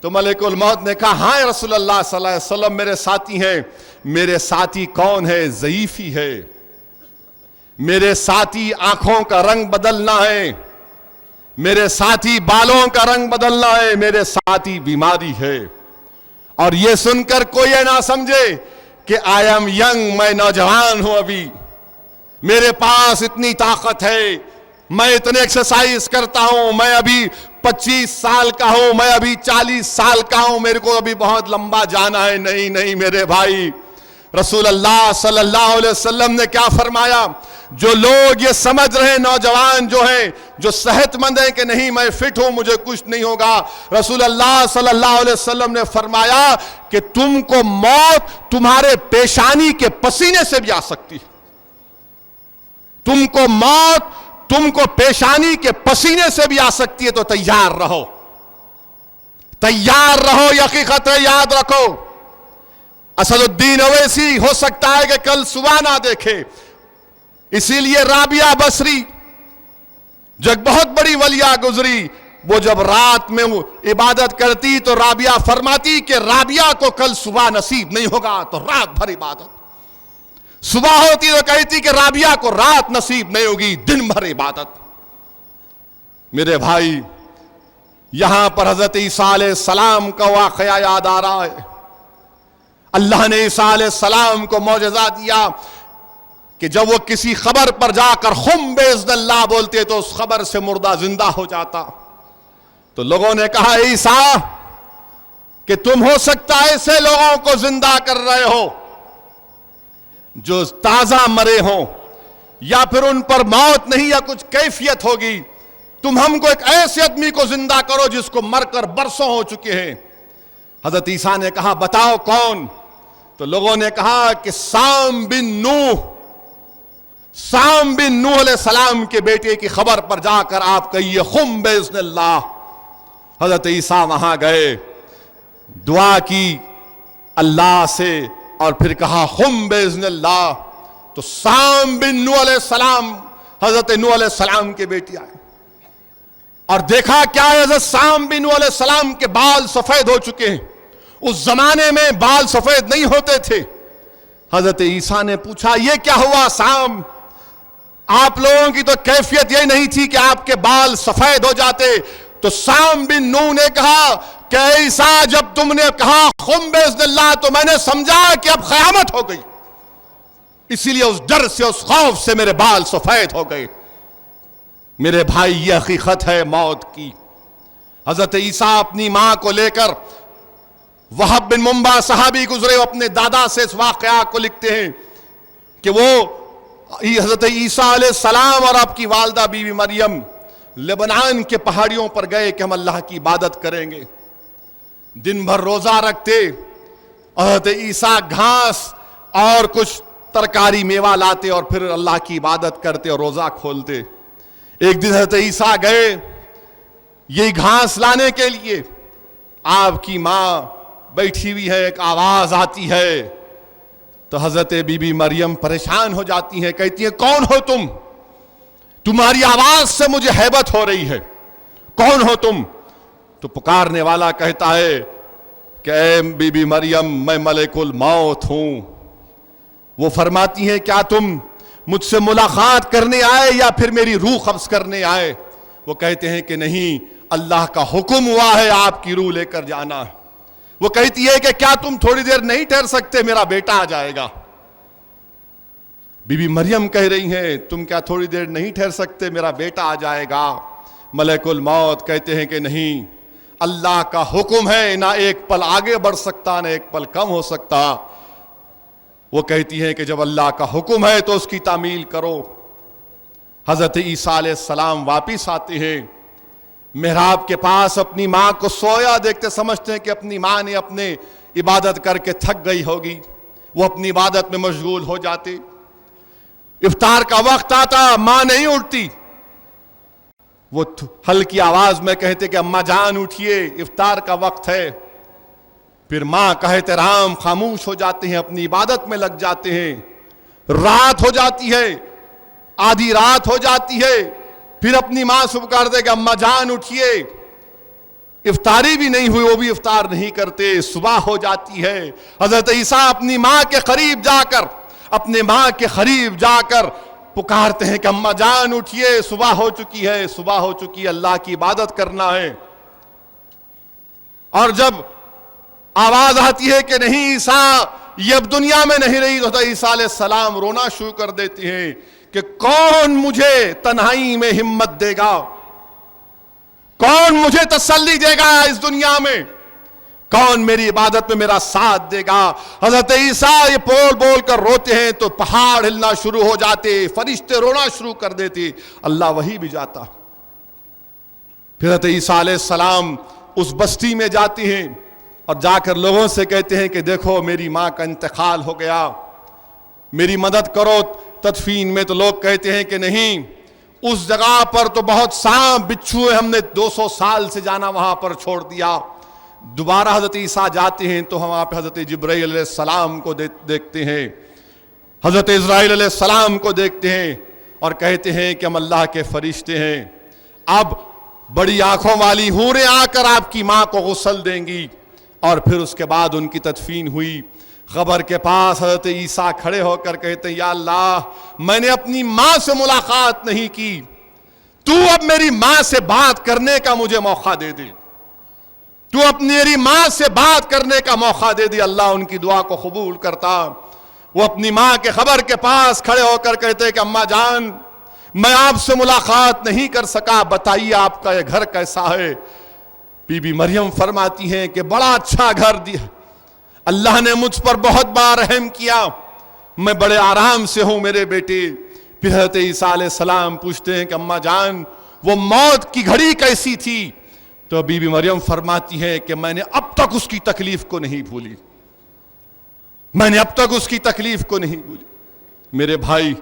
تو ملک الموت نے کہا ہاں رسول اللہ صلی اللہ علیہ وسلم میرے ساتھی ہیں۔ میرے ساتھی کون ہے؟ ضعیفی ہے۔ میرے ساتھی آنکھوں کا رنگ بدلنا ہے، میرے ساتھی بالوں کا رنگ بدلنا ہے، میرے ساتھی بیماری ہے۔ اور یہ سن کر کوئی نہ سمجھے کہ آئی ایم ینگ، میں نوجوان ہوں، ابھی میرے پاس اتنی طاقت ہے، میں اتنے ایکسرسائز کرتا ہوں، میں ابھی 25 سال کا ہوں، میں ابھی 40 سال کا ہوں، میرے کو ابھی بہت لمبا جانا ہے۔ نہیں نہیں میرے بھائی، رسول اللہ صلی اللہ علیہ وسلم نے کیا فرمایا؟ جو لوگ یہ سمجھ رہے ہیں نوجوان جو ہیں، جو صحت مند ہیں کہ نہیں میں فٹ ہوں مجھے کچھ نہیں ہوگا، رسول اللہ صلی اللہ علیہ وسلم نے فرمایا کہ تم کو موت تمہارے پیشانی کے پسینے سے بھی آ سکتی ہے۔ تم کو موت تم کو پیشانی کے پسینے سے بھی آ سکتی ہے، تو تیار رہو، تیار رہو، یہ حقیقت ہے، یاد رکھو۔ اسد الدین اویسی ہو سکتا ہے کہ کل صبح نہ دیکھے، اسی لیے رابعہ بصری جو ایک بہت بڑی ولیہ گزری، وہ جب رات میں عبادت کرتی تو رابعہ فرماتی کہ رابعہ کو کل صبح نصیب نہیں ہوگا تو رات بھر عبادت، صبح ہوتی تو کہتی کہ رابعہ کو رات نصیب نہیں ہوگی، دن بھر عبادت۔ میرے بھائی، یہاں پر حضرت عیسیٰ علیہ السلام کا واقعہ یاد آ رہا ہے۔ اللہ نے عیسیٰ علیہ السلام کو معجزہ دیا کہ جب وہ کسی خبر پر جا کر خم باذن اللہ بولتے تو اس خبر سے مردہ زندہ ہو جاتا۔ تو لوگوں نے کہا عیسیٰ کہ تم ہو سکتا ہے ایسے لوگوں کو زندہ کر رہے ہو جو تازہ مرے ہوں، یا پھر ان پر موت نہیں یا کچھ کیفیت ہوگی، تم ہم کو ایک ایسے آدمی کو زندہ کرو جس کو مر کر برسوں ہو چکے ہیں۔ حضرت عیسیٰ نے کہا بتاؤ کون؟ تو لوگوں نے کہا کہ سام بن نوح علیہ السلام کے بیٹے کی خبر پر جا کر آپ کہیے خم باذن اللہ۔ حضرت عیسیٰ وہاں گئے، دعا کی اللہ سے اور پھر کہا خم باذن اللہ، تو سام بن نوح علیہ السلام، حضرت نوح علیہ السلام کے بیٹے آئے اور دیکھا کیا ہے، حضرت سام بن نوح علیہ السلام کے بال سفید ہو چکے ہیں۔ اس زمانے میں بال سفید نہیں ہوتے تھے۔ حضرت عیسیٰ نے پوچھا یہ کیا ہوا سام؟ آپ لوگوں کی تو کیفیت یہ نہیں تھی کہ آپ کے بال سفید ہو جاتے. تو سام بن نوح نے کہا کہ عیسیٰ جب تم نے کہا قم باذن اللہ تو میں نے سمجھا کہ اب قیامت ہو گئی, اسی لیے اس ڈر سے اس خوف سے میرے بال سفید ہو گئے. میرے بھائی یہ حقیقت ہے موت کی. حضرت عیسیٰ اپنی ماں کو لے کر, وہب بن منبع صحابی گزرے, وہ اپنے دادا سے اس واقعہ کو لکھتے ہیں کہ وہ حضرت عیسیٰ علیہ السلام اور آپ کی والدہ بی بی مریم لبنان کے پہاڑیوں پر گئے کہ ہم اللہ کی عبادت کریں گے. دن بھر روزہ رکھتے, حضرت عیسیٰ گھاس اور کچھ ترکاری میوہ لاتے اور پھر اللہ کی عبادت کرتے اور روزہ کھولتے. ایک دن حضرت عیسیٰ گئے یہی گھاس لانے کے لیے, آپ کی ماں بیٹھی ہوئی ہے, ایک آواز آتی ہے تو حضرت بی بی مریم پریشان ہو جاتی ہیں, کہتی ہیں کون ہو تم, تمہاری آواز سے مجھے ہیبت ہو رہی ہے, کون ہو تم؟ تو پکارنے والا کہتا ہے کہ اے بی بی مریم میں ملک الموت ہوں. وہ فرماتی ہیں کیا تم مجھ سے ملاقات کرنے آئے یا پھر میری روح قبض کرنے آئے؟ وہ کہتے ہیں کہ نہیں, اللہ کا حکم ہوا ہے آپ کی روح لے کر جانا. وہ کہتی ہے کہ کیا تم تھوڑی دیر نہیں ٹھہر سکتے, میرا بیٹا آ جائے گا. بی بی مریم کہہ رہی ہیں تم کیا تھوڑی دیر نہیں ٹھہر سکتے, میرا بیٹا آ جائے گا. ملک الموت کہتے ہیں کہ نہیں, اللہ کا حکم ہے, نہ ایک پل آگے بڑھ سکتا نہ ایک پل کم ہو سکتا. وہ کہتی ہیں کہ جب اللہ کا حکم ہے تو اس کی تعمیل کرو. حضرت عیسیٰ علیہ السلام واپس آتے ہیں, محراب کے پاس اپنی ماں کو سویا دیکھتے, سمجھتے ہیں کہ اپنی ماں نے اپنے عبادت کر کے تھک گئی ہوگی. وہ اپنی عبادت میں مشغول ہو جاتے. افطار کا وقت آتا, ماں نہیں اٹھتی. وہ ہلکی آواز میں کہتے کہ اماں جان اٹھیے, افطار کا وقت ہے. پھر ماں کا احترام, خاموش ہو جاتے ہیں, اپنی عبادت میں لگ جاتے ہیں. رات ہو جاتی ہے, آدھی رات ہو جاتی ہے, پھر اپنی ماں سے پکارتے کہ اماں جان اٹھیے. افطاری بھی نہیں ہوئی, وہ بھی افطار نہیں کرتے. صبح ہو جاتی ہے. حضرت عیسیٰ اپنی ماں کے قریب جا کر, اپنے ماں کے قریب جا کر پکارتے ہیں کہ اماں جان اٹھیے, صبح ہو چکی ہے, صبح ہو چکی ہے, اللہ کی عبادت کرنا ہے. اور جب آواز آتی ہے کہ نہیں عیسیٰ یہ اب دنیا میں نہیں رہی, تو عیسیٰ علیہ السلام رونا شروع کر دیتے ہیں کہ کون مجھے تنہائی میں ہمت دے گا, کون مجھے تسلی دے گا اس دنیا میں, کون میری عبادت میں میرا ساتھ دے گا. حضرت عیسیٰ یہ بول بول کر روتے ہیں تو پہاڑ ہلنا شروع ہو جاتے, فرشتے رونا شروع کر دیتے, اللہ وہی بھی جاتا. پھر حضرت عیسیٰ علیہ السلام اس بستی میں جاتے ہیں اور جا کر لوگوں سے کہتے ہیں کہ دیکھو میری ماں کا انتقال ہو گیا, میری مدد کرو تدفین میں. تو لوگ کہتے ہیں کہ نہیں, اس جگہ پر تو بہت سانپ بچھو ہے, ہم نے 200 سال سے جانا وہاں پر چھوڑ دیا. دوبارہ حضرت عیسیٰ جاتے ہیں تو ہم وہاں پہ حضرت جبرائیل علیہ السلام کو دیکھتے ہیں, حضرت اسرائیل علیہ السلام کو دیکھتے ہیں اور کہتے ہیں کہ ہم اللہ کے فرشتے ہیں. اب بڑی آنکھوں والی حوریں آ کر آپ کی ماں کو غسل دیں گی. اور پھر اس کے بعد ان کی تدفین ہوئی. قبر کے پاس حضرت عیسیٰ کھڑے ہو کر کہتے ہیں یا اللہ میں نے اپنی ماں سے ملاقات نہیں کی, تو اب میری ماں سے بات کرنے کا مجھے موقع دے دے, تو اپنی میری ماں سے بات کرنے کا موقع دے دی. اللہ ان کی دعا کو قبول کرتا. وہ اپنی ماں کے قبر کے پاس کھڑے ہو کر کہتے کہ اماں جان میں آپ سے ملاقات نہیں کر سکا, بتائیے آپ کا یہ گھر کیسا ہے. بی بی مریم فرماتی ہیں کہ بڑا اچھا گھر دیا, اللہ نے مجھ پر بہت بار رحم کیا, میں بڑے آرام سے ہوں میرے بیٹے. پھر حضرت عیسیٰ علیہ السلام پوچھتے ہیں کہ اماں جان وہ موت کی گھڑی کیسی تھی؟ تو بی بی مریم فرماتی ہے کہ میں نے اب تک اس کی تکلیف کو نہیں بھولی, میں نے اب تک اس کی تکلیف کو نہیں بھولی. میرے بھائی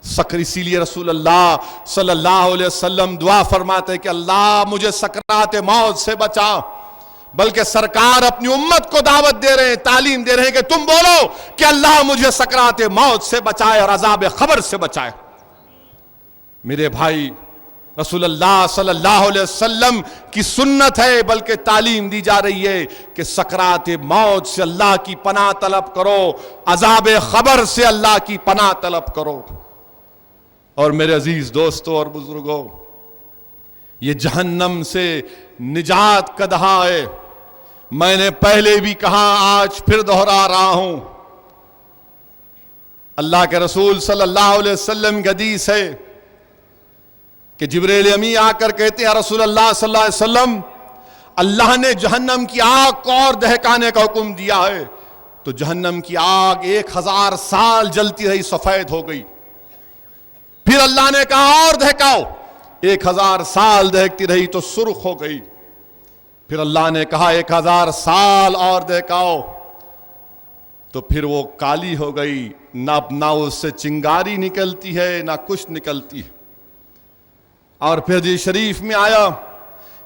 اسی لیے رسول اللہ صلی اللہ علیہ وسلم دعا فرماتے کہ اللہ مجھے سکرات موت سے بچا. بلکہ سرکار اپنی امت کو دعوت دے رہے ہیں, تعلیم دے رہے ہیں کہ تم بولو کہ اللہ مجھے سکرات موت سے بچائے اور عذاب قبر سے بچائے. میرے بھائی رسول اللہ صلی اللہ علیہ وسلم کی سنت ہے, بلکہ تعلیم دی جا رہی ہے کہ سکرات موت سے اللہ کی پناہ طلب کرو, عذاب قبر سے اللہ کی پناہ طلب کرو. اور میرے عزیز دوستوں اور بزرگوں، یہ جہنم سے نجات کا دہا ہے۔ میں نے پہلے بھی کہا، آج پھر دہرا رہا ہوں، اللہ کے رسول صلی اللہ علیہ وسلم کی حدیث ہے کہ جبریل امی آ کر کہتے ہیں، رسول اللہ صلی اللہ علیہ وسلم، اللہ نے جہنم کی آگ کو اور دہکانے کا حکم دیا ہے، تو جہنم کی آگ 1000 سال جلتی رہی، سفید ہو گئی۔ پھر اللہ نے کہا اور دہکاؤ، 1000 سال دہکتی رہی تو سرخ ہو گئی۔ پھر اللہ نے کہا 1000 سال اور دہکاؤ، تو پھر وہ کالی ہو گئی، نہ اس سے چنگاری نکلتی ہے نہ کچھ نکلتی ہے۔ اور پھر حدیث شریف میں آیا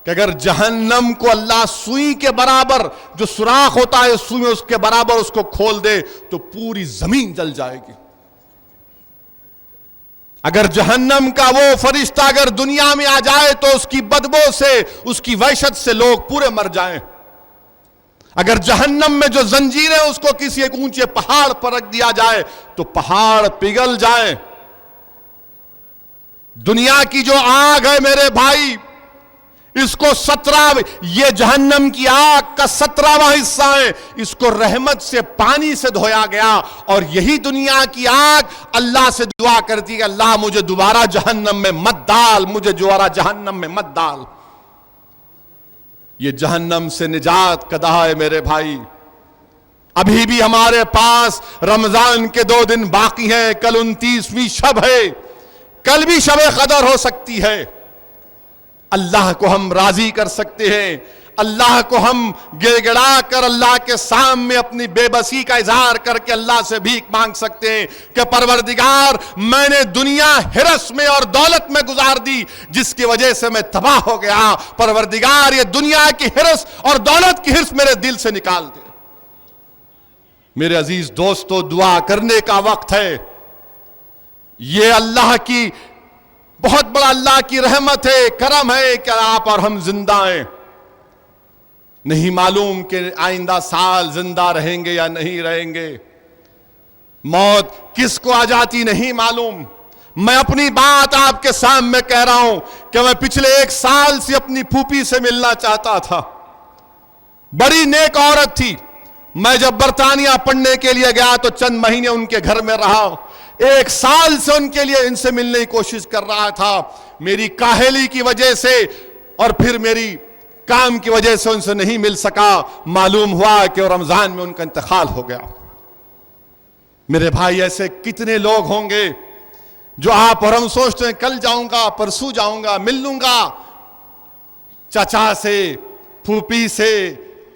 کہ اگر جہنم کو اللہ سوئی کے برابر، جو سوراخ ہوتا ہے سوئی میں، اس کے برابر اس کو کھول دے تو پوری زمین جل جائے گی۔ اگر جہنم کا وہ فرشتہ اگر دنیا میں آ جائے تو اس کی بدبو سے، اس کی وحشت سے لوگ پورے مر جائیں۔ اگر جہنم میں جو زنجیریں اس کو کسی ایک اونچے پہاڑ پر رکھ دیا جائے تو پہاڑ پگھل جائیں۔ دنیا کی جو آگ ہے میرے بھائی، اس کو 17 یہ جہنم کی آگ کا 17واں حصہ ہے، اس کو رحمت سے پانی سے دھویا گیا، اور یہی دنیا کی آگ اللہ سے دعا کرتی ہے، اللہ مجھے دوبارہ جہنم میں مت ڈال، مجھے دوبارہ جہنم میں مت ڈال۔ یہ جہنم سے نجات کا دہا ہے میرے بھائی۔ ابھی بھی ہمارے پاس رمضان کے 2 دن باقی ہیں، کل 29ویں شب ہے، کل بھی شب قدر ہو سکتی ہے۔ اللہ کو ہم راضی کر سکتے ہیں، اللہ کو ہم گڑ گڑا کر اللہ کے سامنے اپنی بے بسی کا اظہار کر کے اللہ سے بھیک مانگ سکتے ہیں کہ پروردگار، میں نے دنیا ہرس میں اور دولت میں گزار دی جس کی وجہ سے میں تباہ ہو گیا، پروردگار یہ دنیا کی ہرس اور دولت کی ہرس میرے دل سے نکال دے۔ میرے عزیز دوستو، دعا کرنے کا وقت ہے۔ یہ اللہ کی بہت بڑا اللہ کی رحمت ہے، کرم ہے کہ آپ اور ہم زندہ ہیں۔ نہیں معلوم کہ آئندہ سال زندہ رہیں گے یا نہیں رہیں گے، موت کس کو آ جاتی نہیں معلوم۔ میں اپنی بات آپ کے سامنے کہہ رہا ہوں کہ میں پچھلے 1 سال سے اپنی پھوپھی سے ملنا چاہتا تھا، بڑی نیک عورت تھی۔ میں جب برطانیہ پڑھنے کے لیے گیا تو چند مہینے ان کے گھر میں رہا، 1 سال سے ان سے ملنے کی کوشش کر رہا تھا۔ میری کاہلی کی وجہ سے اور پھر میری کام کی وجہ سے ان سے نہیں مل سکا۔ معلوم ہوا کہ رمضان میں ان کا انتقال ہو گیا۔ میرے بھائی، ایسے کتنے لوگ ہوں گے جو آپ اور ہم سوچتے ہیں کل جاؤں گا، پرسوں جاؤں گا، مل لوں گا چچا سے، پھوپھی سے،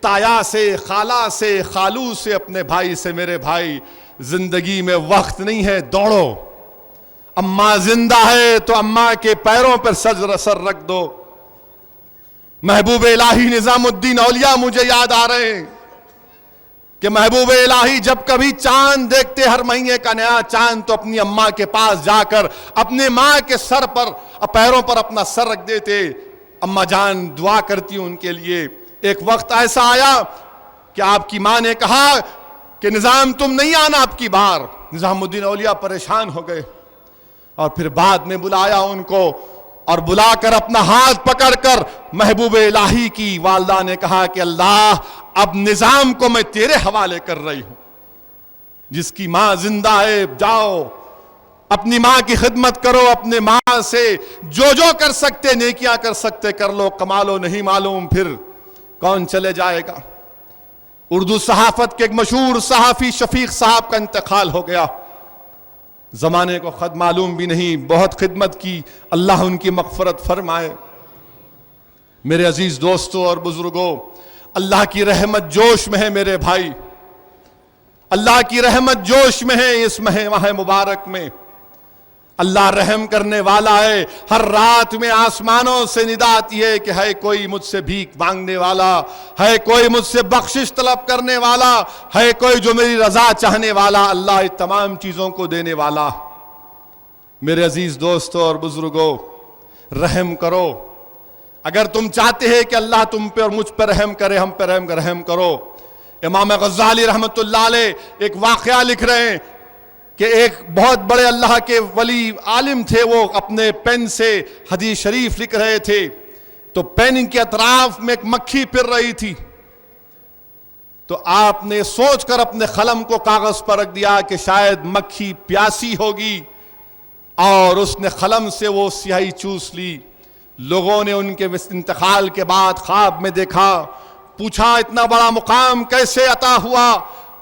تایا سے، خالہ سے، خالو سے، اپنے بھائی سے۔ میرے بھائی، زندگی میں وقت نہیں ہے، دوڑو۔ اماں زندہ ہے تو اماں کے پیروں پر سر رکھ دو۔ محبوب الہی نظام الدین اولیاء مجھے یاد آ رہے ہیں کہ محبوب الہی جب کبھی چاند دیکھتے، ہر مہینے کا نیا چاند، تو اپنی اماں کے پاس جا کر اپنے ماں کے سر پر، پیروں پر اپنا سر رکھ دیتے۔ اماں جان دعا کرتی ہوں ان کے لیے۔ ایک وقت ایسا آیا کہ آپ کی ماں نے کہا کہ نظام تم نہیں آنا اب کی بار۔ نظام الدین اولیاء پریشان ہو گئے، اور پھر بعد میں بلایا ان کو، اور بلا کر اپنا ہاتھ پکڑ کر محبوب الہی کی والدہ نے کہا کہ اللہ، اب نظام کو میں تیرے حوالے کر رہی ہوں۔ جس کی ماں زندہ ہے، جاؤ اپنی ماں کی خدمت کرو، اپنے ماں سے جو کر سکتے، نیکیاں کر سکتے کر لو، کما لو۔ نہیں معلوم پھر کون چلے جائے گا۔ اردو صحافت کے ایک مشہور صحافی شفیق صاحب کا انتقال ہو گیا۔ زمانے کو خود معلوم بھی نہیں، بہت خدمت کی، اللہ ان کی مغفرت فرمائے۔ میرے عزیز دوستوں اور بزرگوں، اللہ کی رحمت جوش میں ہے میرے بھائی، اللہ کی رحمت جوش میں ہے اس ماہ مبارک میں۔ اللہ رحم کرنے والا ہے۔ ہر رات میں آسمانوں سے ندا آتی ہے کہ ہے کوئی مجھ سے بھیک مانگنے والا، ہے کوئی مجھ سے بخشش طلب کرنے والا، ہے کوئی جو میری رضا چاہنے والا۔ اللہ اس تمام چیزوں کو دینے والا۔ میرے عزیز دوستوں اور بزرگوں، رحم کرو۔ اگر تم چاہتے ہیں کہ اللہ تم پہ اور مجھ پہ رحم کرے، ہم پہ رحم کرو۔ امام غزالی رحمت اللہ علیہ ایک واقعہ لکھ رہے ہیں کہ ایک بہت بڑے اللہ کے ولی عالم تھے، وہ اپنے پین سے حدیث شریف لکھ رہے تھے تو پین کے اطراف میں ایک مکھی پھر رہی تھی، تو آپ نے سوچ کر اپنے قلم کو کاغذ پر رکھ دیا کہ شاید مکھی پیاسی ہوگی، اور اس نے قلم سے وہ سیاہی چوس لی۔ لوگوں نے ان کے انتقال کے بعد خواب میں دیکھا، پوچھا اتنا بڑا مقام کیسے عطا ہوا؟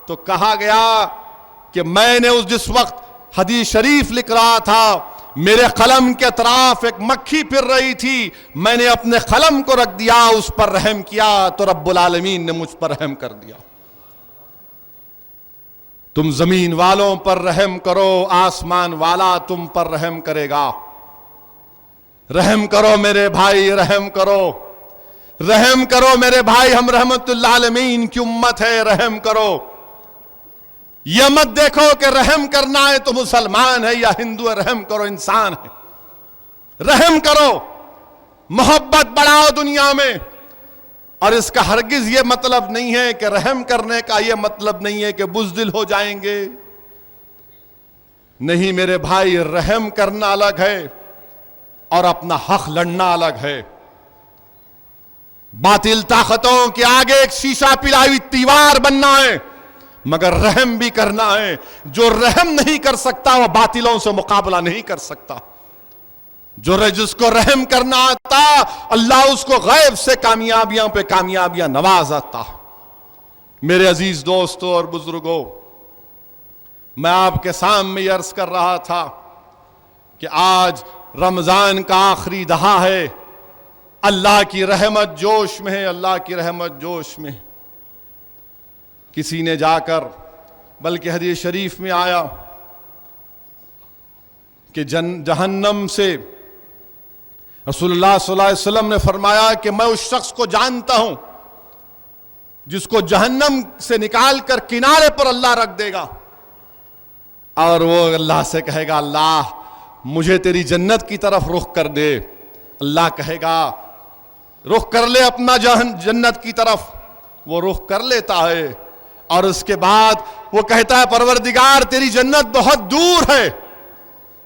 تو کہا گیا کہ میں نے جس وقت حدیث شریف لکھ رہا تھا، میرے قلم کے اطراف ایک مکھی پھر رہی تھی، میں نے اپنے قلم کو رکھ دیا، اس پر رحم کیا تو رب العالمین نے مجھ پر رحم کر دیا۔ تم زمین والوں پر رحم کرو، آسمان والا تم پر رحم کرے گا۔ رحم کرو میرے بھائی، رحم کرو، رحم کرو میرے بھائی، ہم رحمت اللہ عالمین کی امت ہے، رحم کرو۔ یہ مت دیکھو کہ رحم کرنا ہے تو مسلمان ہے یا ہندو ہے، رحم کرو انسان ہے، رحم کرو، محبت بڑھاؤ دنیا میں۔ اور اس کا ہرگز یہ مطلب نہیں ہے کہ رحم کرنے کا یہ مطلب نہیں ہے کہ بزدل ہو جائیں گے، نہیں میرے بھائی، رحم کرنا الگ ہے اور اپنا حق لڑنا الگ ہے۔ باطل طاقتوں کے آگے ایک شیشہ پلائی ہوئی دیوار بننا ہے، مگر رحم بھی کرنا ہے۔ جو رحم نہیں کر سکتا وہ باطلوں سے مقابلہ نہیں کر سکتا۔ جس کو رحم کرنا آتا، اللہ اس کو غیب سے کامیابیاں پہ کامیابیاں نواز آتا۔ میرے عزیز دوستوں اور بزرگوں، میں آپ کے سامنے یہ عرض کر رہا تھا کہ آج رمضان کا آخری دہا ہے، اللہ کی رحمت جوش میں ہے، اللہ کی رحمت جوش میں۔ کسی نے جا کر، بلکہ حدیث شریف میں آیا کہ جہنم سے رسول اللہ صلی اللہ علیہ وسلم نے فرمایا کہ میں اس شخص کو جانتا ہوں جس کو جہنم سے نکال کر کنارے پر اللہ رکھ دے گا، اور وہ اللہ سے کہے گا اللہ مجھے تیری جنت کی طرف رخ کر دے۔ اللہ کہے گا رخ کر لے اپنا جنت کی طرف، وہ رخ کر لیتا ہے، اور اس کے بعد وہ کہتا ہے پروردگار تیری جنت بہت دور ہے،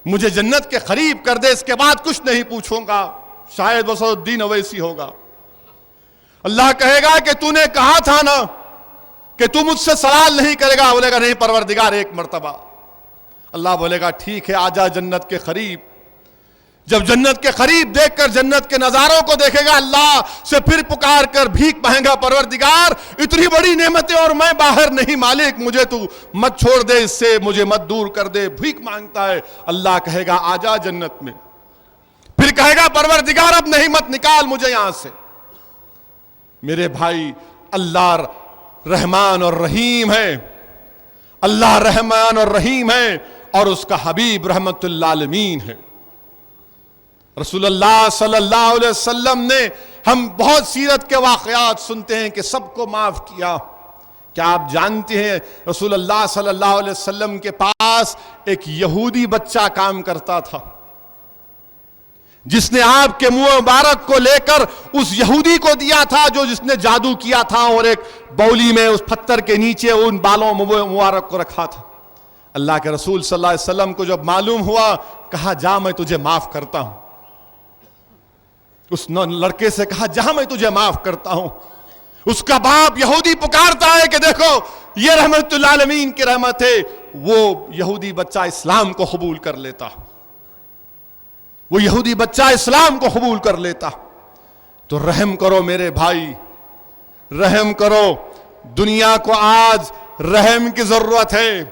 مجھے جنت کے قریب کر دے، اس کے بعد کچھ نہیں پوچھوں گا، شاید وہ الدین اویسی ہوگا۔ اللہ کہے گا کہ تو نے کہا تھا نا کہ تو مجھ سے سوال نہیں کرے گا، بولے گا نہیں پروردگار ایک مرتبہ۔ اللہ بولے گا ٹھیک ہے آجا جنت کے قریب۔ جب جنت کے قریب دیکھ کر جنت کے نظاروں کو دیکھے گا، اللہ سے پھر پکار کر بھیک مانگے گا پروردگار اتنی بڑی نعمتیں اور میں باہر نہیں، مالک مجھے تو مت چھوڑ دے، اس سے مجھے مت دور کر دے، بھیک مانگتا ہے۔ اللہ کہے گا آجا جنت میں، پھر کہے گا پروردگار اب نہیں مت نکال مجھے یہاں سے۔ میرے بھائی اللہ رحمان اور رحیم ہے، اللہ رحمان اور رحیم ہے، اور اس کا حبیب رحمت للعالمین ہے۔ رسول اللہ صلی اللہ علیہ وسلم نے، ہم بہت سیرت کے واقعات سنتے ہیں کہ سب کو معاف کیا۔ کیا آپ جانتے ہیں رسول اللہ صلی اللہ علیہ وسلم کے پاس ایک یہودی بچہ کام کرتا تھا، جس نے آپ کے منہ مبارک کو لے کر اس یہودی کو دیا تھا جو جس نے جادو کیا تھا، اور ایک بولی میں اس پتھر کے نیچے ان بالوں مبارک کو رکھا تھا۔ اللہ کے رسول صلی اللہ علیہ وسلم کو جب معلوم ہوا، کہا جا میں تجھے معاف کرتا ہوں۔ اس لڑکے سے کہا جہاں میں تجھے معاف کرتا ہوں۔ اس کا باپ یہودی پکارتا ہے کہ دیکھو یہ رحمت للعالمین کی رحمت ہے، وہ یہودی بچہ اسلام کو قبول کر لیتا، وہ یہودی بچہ اسلام کو قبول کر لیتا۔ تو رحم کرو میرے بھائی، رحم کرو، دنیا کو آج رحم کی ضرورت ہے۔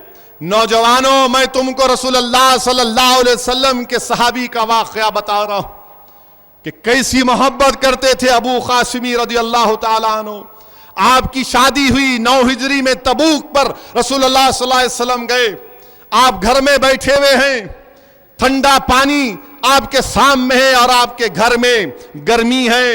نوجوانوں، میں تم کو رسول اللہ صلی اللہ علیہ وسلم کے صحابی کا واقعہ بتا رہا ہوں کہ کیسی محبت کرتے تھے ابو قاسمی رضی اللہ تعالیٰ عنہ۔ آپ کی شادی ہوئی 9 ہجری میں تبوک پر رسول اللہ صلی اللہ علیہ وسلم گئے، آپ گھر میں بیٹھے ہوئے ہیں، ٹھنڈا پانی آپ کے سامنے ہے اور آپ کے گھر میں گرمی ہے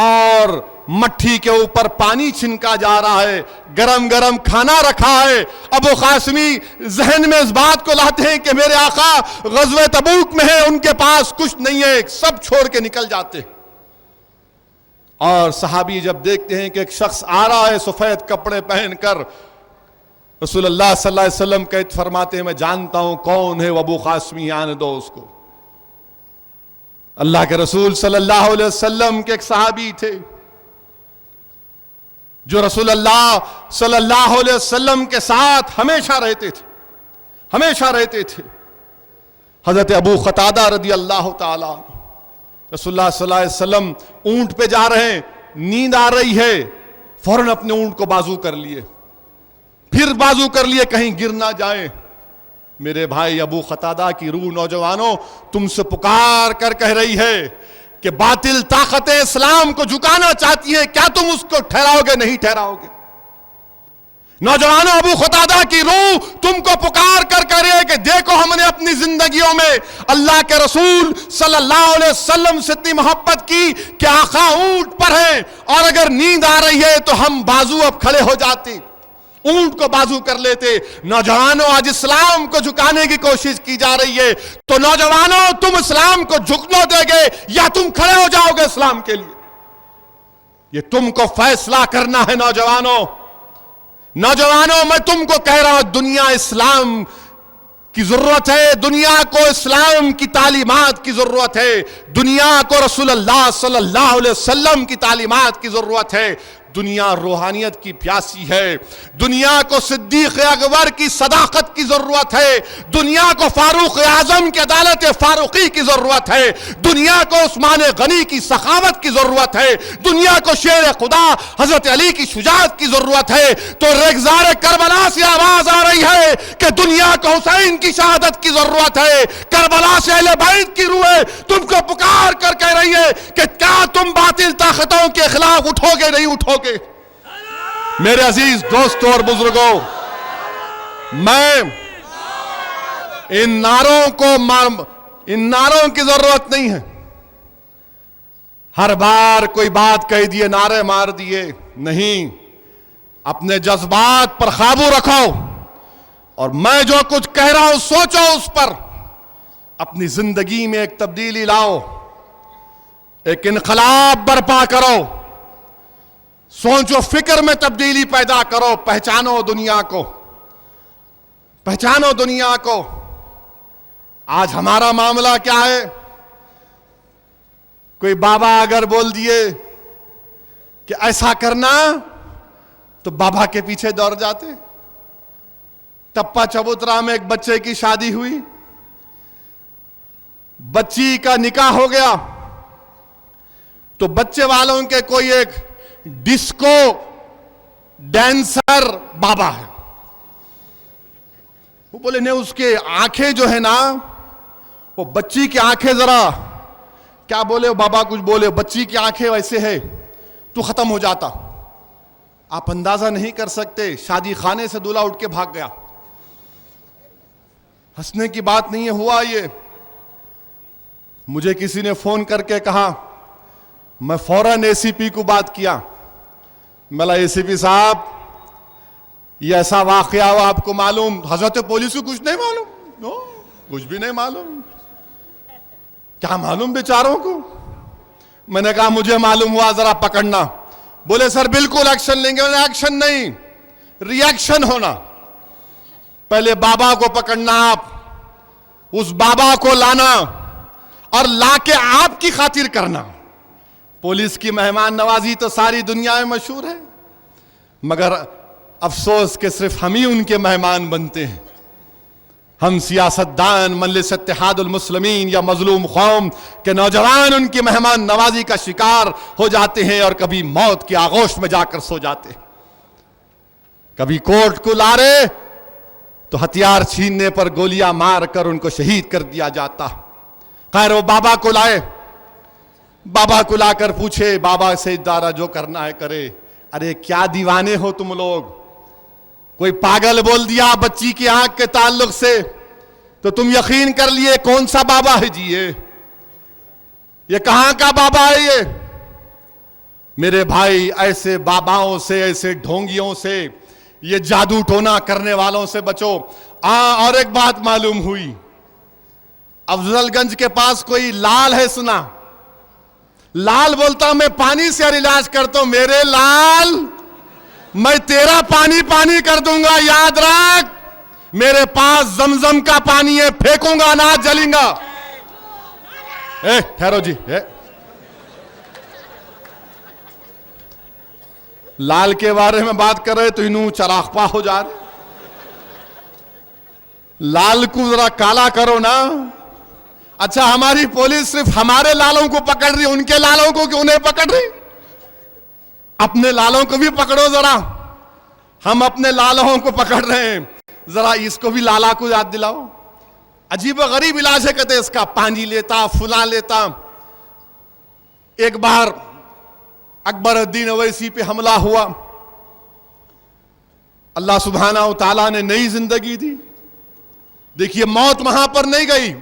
اور مٹھی کے اوپر پانی چھنکا جا رہا ہے، گرم گرم کھانا رکھا ہے۔ ابو قاسمی ذہن میں اس بات کو لاتے ہیں کہ میرے آقا غزوہ تبوک میں ہے، ان کے پاس کچھ نہیں ہے، سب چھوڑ کے نکل جاتے ہیں۔ اور صحابی جب دیکھتے ہیں کہ ایک شخص آ رہا ہے سفید کپڑے پہن کر، رسول اللہ صلی اللہ علیہ وسلم کہتے فرماتے ہیں میں جانتا ہوں کون ہے وہ ابو قاسمی، آنے دو اس کو۔ اللہ کے رسول صلی اللہ علیہ وسلم کے ایک صحابی تھے جو رسول اللہ صلی اللہ علیہ وسلم کے ساتھ ہمیشہ رہتے تھے، ہمیشہ رہتے تھے، حضرت ابو قتادہ رضی اللہ تعالی عنہ۔ رسول اللہ صلی اللہ علیہ وسلم اونٹ پہ جا رہے ہیں، نیند آ رہی ہے، فوراً اپنے اونٹ کو بازو کر لیے، پھر بازو کر لیے کہیں گر نہ جائے۔ میرے بھائی ابو قتادہ کی روح نوجوانوں تم سے پکار کر کہہ رہی ہے کہ باطل طاقتیں اسلام کو جھکانا چاہتی ہیں، کیا تم اس کو ٹھہراؤ گے؟ نہیں ٹھہراؤ گے۔ نوجوانوں ابو قتادہ کی روح تم کو پکار کر کہہ رہی ہے کہ دیکھو ہم نے اپنی زندگیوں میں اللہ کے رسول صلی اللہ علیہ وسلم سے اتنی محبت کی کہ آقا اونٹ پر ہیں، اور اگر نیند آ رہی ہے تو ہم بازو اب کھڑے ہو جاتے، اونٹ کو بازو کر لیتے۔ نوجوانوں آج اسلام کو جھکانے کی کوشش کی جا رہی ہے، تو نوجوانوں تم اسلام کو جھکنے دے گے یا تم کھڑے ہو جاؤ گے اسلام کے لیے؟ یہ تم کو فیصلہ کرنا ہے نوجوانوں۔ نوجوانوں میں تم کو کہہ رہا ہوں دنیا اسلام کی ضرورت ہے، دنیا کو اسلام کی تعلیمات کی ضرورت ہے، دنیا کو رسول اللہ صلی اللہ علیہ وسلم کی تعلیمات کی ضرورت ہے۔ دنیا روحانیت کی پیاسی ہے، دنیا کو صدیق اکبر کی صداقت کی ضرورت ہے، دنیا کو فاروق اعظم کی عدالت فاروقی کی ضرورت ہے، دنیا کو عثمان غنی کی سخاوت کی ضرورت ہے، دنیا کو شیر خدا حضرت علی کی شجاعت کی ضرورت ہے۔ تو ریگزار کربلا سے آواز آ رہی ہے کہ دنیا کو حسین کی شہادت کی ضرورت ہے، کربلا سے اہل بیت کی روح تم کو پکار کر کہہ رہی ہے کہ کیا تم باطل طاقتوں کے خلاف اٹھو گے؟ نہیں اٹھو گے؟ میرے عزیز دوستوں اور بزرگوں، میں ان نعروں کی ضرورت نہیں ہے۔ ہر بار کوئی بات کہہ دیے نعرے مار دیے، نہیں، اپنے جذبات پر قابو رکھو، اور میں جو کچھ کہہ رہا ہوں سوچو اس پر، اپنی زندگی میں ایک تبدیلی لاؤ، ایک انقلاب برپا کرو، سوچ و فکر میں تبدیلی پیدا کرو، پہچانو دنیا کو، پہچانو دنیا کو۔ آج ہمارا معاملہ کیا ہے؟ کوئی بابا اگر بول دیے کہ ایسا کرنا تو بابا کے پیچھے دوڑ جاتے۔ ٹپا چبوترا میں ایک بچے کی شادی ہوئی، بچی کا نکاح ہو گیا، تو بچے والوں کے کوئی ایک ڈسکو ڈینسر بابا ہے، وہ بولے نہیں اس کے آنکھیں جو ہے نا، وہ بچی کی آنکھیں ذرا کیا بولے بابا کچھ بولے، بچی کی آنکھیں ویسے ہے تو ختم ہو جاتا۔ آپ اندازہ نہیں کر سکتے، شادی خانے سے دولہا اٹھ کے بھاگ گیا۔ ہنسنے کی بات نہیں ہے، ہوا یہ۔ مجھے کسی نے فون کر کے کہا، میں فوراً اے سی پی کو بات کیا، ملا اے سی پی صاحب یہ ایسا واقعہ ہوا، آپ کو معلوم؟ حضرت پولیس کو کچھ نہیں معلوم، کچھ بھی نہیں معلوم، کیا معلوم بیچاروں کو؟ میں نے کہا مجھے معلوم ہوا، ذرا پکڑنا۔ بولے سر بالکل ایکشن لیں گے۔ ایکشن نہیں، ری ایکشن ہونا۔ پہلے بابا کو پکڑنا، آپ اس بابا کو لانا اور لا کے آپ کی خاطر کرنا۔ پولیس کی مہمان نوازی تو ساری دنیا میں مشہور ہے، مگر افسوس کہ صرف ہم ہی ان کے مہمان بنتے ہیں۔ ہم سیاستدان، مجلس اتحاد المسلمین یا مظلوم قوم کے نوجوان ان کی مہمان نوازی کا شکار ہو جاتے ہیں، اور کبھی موت کی آغوش میں جا کر سو جاتے ہیں۔ کبھی کورٹ کو لا رہے تو ہتھیار چھیننے پر گولیاں مار کر ان کو شہید کر دیا جاتا۔ خیر وہ بابا کو لائے، بابا کو لا کر پوچھے، بابا سے ادارہ جو کرنا ہے کرے۔ ارے کیا دیوانے ہو تم لوگ، کوئی پاگل بول دیا بچی کی آنکھ کے تعلق سے تو تم یقین کر لیے کون سا بابا ہے جی، یہ کہاں کا بابا ہے یہ؟ میرے بھائی ایسے باباؤں سے، ایسے ڈھونگیوں سے، یہ جادو ٹونا کرنے والوں سے بچو۔ اور ایک بات معلوم ہوئی، افضل گنج کے پاس کوئی لال ہے، سنا؟ لال بولتا میں پانی سے ہر علاج کرتا ہوں، میرے لال میں تیرا پانی پانی کر دوں گا، یاد رکھ میرے پاس زمزم کا پانی ہے، پھینکوں گا نہ جلیں گا۔ ٹھہرو جی، لال کے بارے میں بات کر رہے تو انہوں چراغ پا ہو جا رہے۔ لال کو ذرا کالا کرو نا۔ اچھا ہماری پولیس صرف ہمارے لالوں کو پکڑ رہی، ان کے لالوں کو کیوں نہیں پکڑ رہی؟ اپنے لالوں کو بھی پکڑو ذرا، ہم اپنے لالوں کو پکڑ رہے ہیں، ذرا اس کو بھی لالا کو یاد دلاؤ۔ عجیب و غریب علاج ہے، کہتے اس کا پانی لیتا، فلاں لیتا۔ ایک بار اکبر الدین اویسی پہ حملہ ہوا، اللہ سبحانہ و تعالیٰ نے نئی زندگی دی۔ دیکھیے موت وہاں پر نہیں گئی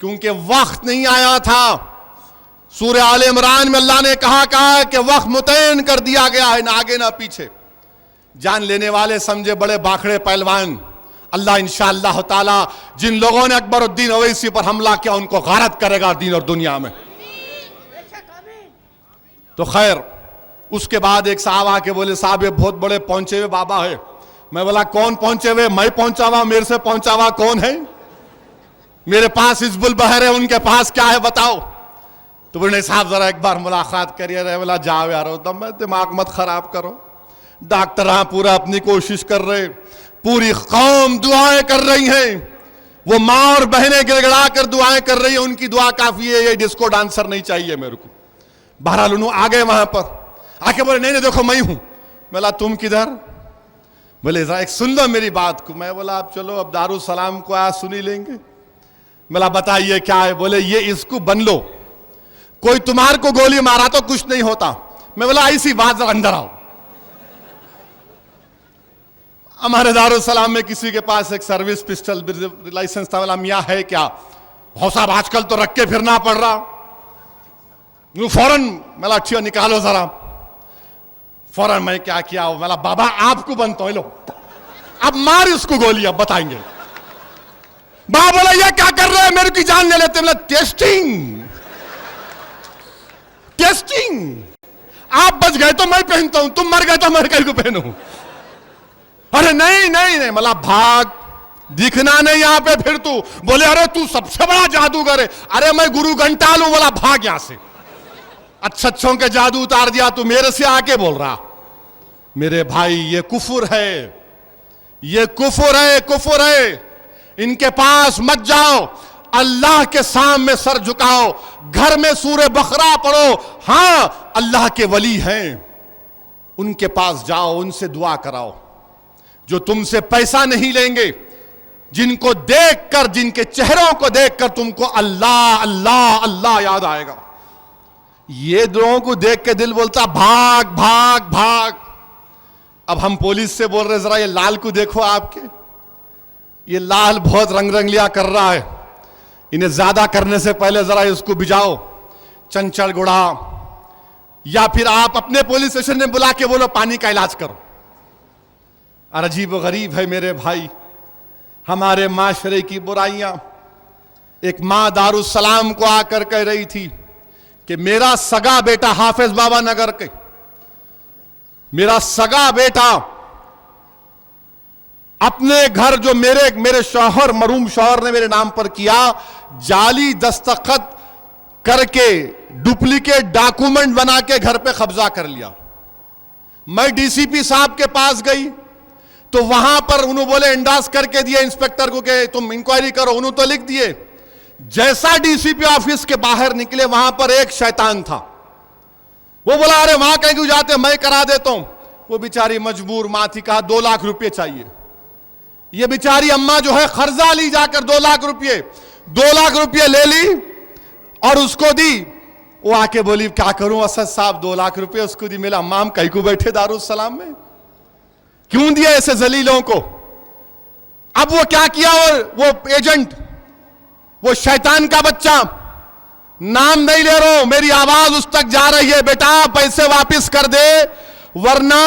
کیونکہ وقت نہیں آیا تھا۔ سورہ آل عمران میں اللہ نے کہا کہ وقت متعین کر دیا گیا ہے، نہ آگے نہ پیچھے۔ جان لینے والے سمجھے بڑے باکھڑے پہلوان، اللہ انشاءاللہ تعالی جن لوگوں نے اکبر الدین اویسی پر حملہ کیا ان کو غارت کرے گا دین اور دنیا میں۔ تو خیر، اس کے بعد ایک صاحب آ کے بولے صاحب یہ بہت بڑے پہنچے ہوئے بابا ہے۔ میں بولا کون پہنچے ہوئے؟ میں پہنچا ہوا، میرے سے پہنچا ہوا کون ہے؟ میرے پاس حزب البحر ہے، ان کے پاس کیا ہے بتاؤ؟ تو بولے صاحب ذرا ایک بار ملاقات کریے۔ رہے بولا جاؤ یار، دماغ مت خراب کرو، ڈاکٹر پورا اپنی کوشش کر رہے، پوری قوم دعائیں کر رہی ہیں، وہ ماں اور بہنیں گڑ گڑا کر دعائیں کر رہی ہیں، ان کی دعا کافی ہے، یہ ڈسکو ڈانسر نہیں چاہیے میرے کو۔ بہرحال انہوں آ گئے وہاں پر، آ کے بولے نہیں دیکھو میں ہوں۔ میں بولا تم کدھر؟ بولے ذرا ایک سن لو میری بات کو۔ میں بولا اب چلو اب دارالسلام کو آج سن ہی لیں گے۔ بولا بتائیے کیا ہے؟ بولے یہ اس کو بن لو، کوئی تمہار کو گولی مارا تو کچھ نہیں ہوتا۔ میں بولا ایسی بات، ذرا اندر آؤ۔ ہمارے دارالسلام میں کسی کے پاس ایک سروس پسٹل لائسنس تھا۔ بولا میاں ہے کیا؟ صاحب آج کل تو رکھ کے پھرنا پڑ رہا۔ فوراً میں بولا اچھا نکالو ذرا۔ فوراً میں کیا کیا؟ میں بولا بابا آپ کو بنتا ہوں، لو اب مار اس کو گولی، اب بتائیں گے۔ بابا بولا یہ کیا کر رہے ہیں، میرے کی جان لے لیتے۔ بولا ٹیسٹنگ ٹیسٹنگ، آپ بچ گئے تو میں پہنتا ہوں، تم مر گئے تو میں کہیں کو پہنوں۔ ارے نہیں نہیں نہیں، مطلب بھاگ، دکھنا نہیں یہاں پہ پھر تو۔ بولے ارے تو سب سے بڑا جادوگر ہے۔ ارے میں گرو گھنٹال ہوں۔ بولا بھاگ یہاں سے، اچھوں کے جادو اتار دیا تو میرے سے آ کے بول رہا۔ میرے بھائی یہ کفر ہے، یہ کفر ہے، کفر ہے۔ ان کے پاس مت جاؤ، اللہ کے سامنے سر جھکاؤ، گھر میں سورہ بقرہ پڑھو۔ ہاں اللہ کے ولی ہیں، ان کے پاس جاؤ، ان سے دعا کراؤ، جو تم سے پیسہ نہیں لیں گے، جن کو دیکھ کر، جن کے چہروں کو دیکھ کر تم کو اللہ اللہ اللہ یاد آئے گا۔ یہ لوگوں کو دیکھ کے دل بولتا بھاگ بھاگ بھاگ۔ اب ہم پولیس سے بول رہے ذرا یہ لال کو دیکھو، آپ کے یہ لال بہت رنگ رنگلیاں کر رہا ہے، انہیں زیادہ کرنے سے پہلے ذرا اس کو بجاؤ، چنچل گڑا، یا پھر آپ اپنے پولیس اسٹیشن میں بلا کے بولو پانی کا علاج کرو۔ اور عجیب و غریب ہے میرے بھائی، ہمارے معاشرے کی برائیاں۔ ایک ماں دارالسلام کو آ کر کہہ رہی تھی کہ میرا سگا بیٹا حافظ بابا نگر کے، میرا سگا بیٹا اپنے گھر جو میرے شوہر، مرحوم شوہر نے میرے نام پر کیا، جعلی دستخط کر کے ڈپلیکیٹ ڈاکومنٹ بنا کے گھر پہ قبضہ کر لیا۔ میں ڈی سی پی صاحب کے پاس گئی تو وہاں پر انہوں بولے انڈاس کر کے دیا انسپیکٹر کو کہ تم انکوائری کرو، انہوں تو لکھ دیے۔ جیسا ڈی سی پی آفس کے باہر نکلے وہاں پر ایک شیطان تھا، وہ بولا ارے وہاں کہیں کیوں جاتے، میں کرا دیتا ہوں۔ وہ بیچاری مجبور ماں تھی، کہا 2 لاکھ روپے چاہیے۔ یہ بیچاری اماں جو ہے قرضہ لی جا کر 2 لاکھ روپے، 2 لاکھ روپے لے لی اور اس کو دی۔ وہ آ کے بولی کیا کروں اسد صاحب، 2 لاکھ روپے اس کو دی۔ میرا اماں ہم کہیں کو بیٹھے دارالسلام میں، کیوں دیا ایسے ذلیلوں کو؟ اب وہ کیا کیا، وہ ایجنٹ، وہ شیطان کا بچہ، نام نہیں لے رہا ہوں، میری آواز اس تک جا رہی ہے، بیٹا پیسے واپس کر دے ورنہ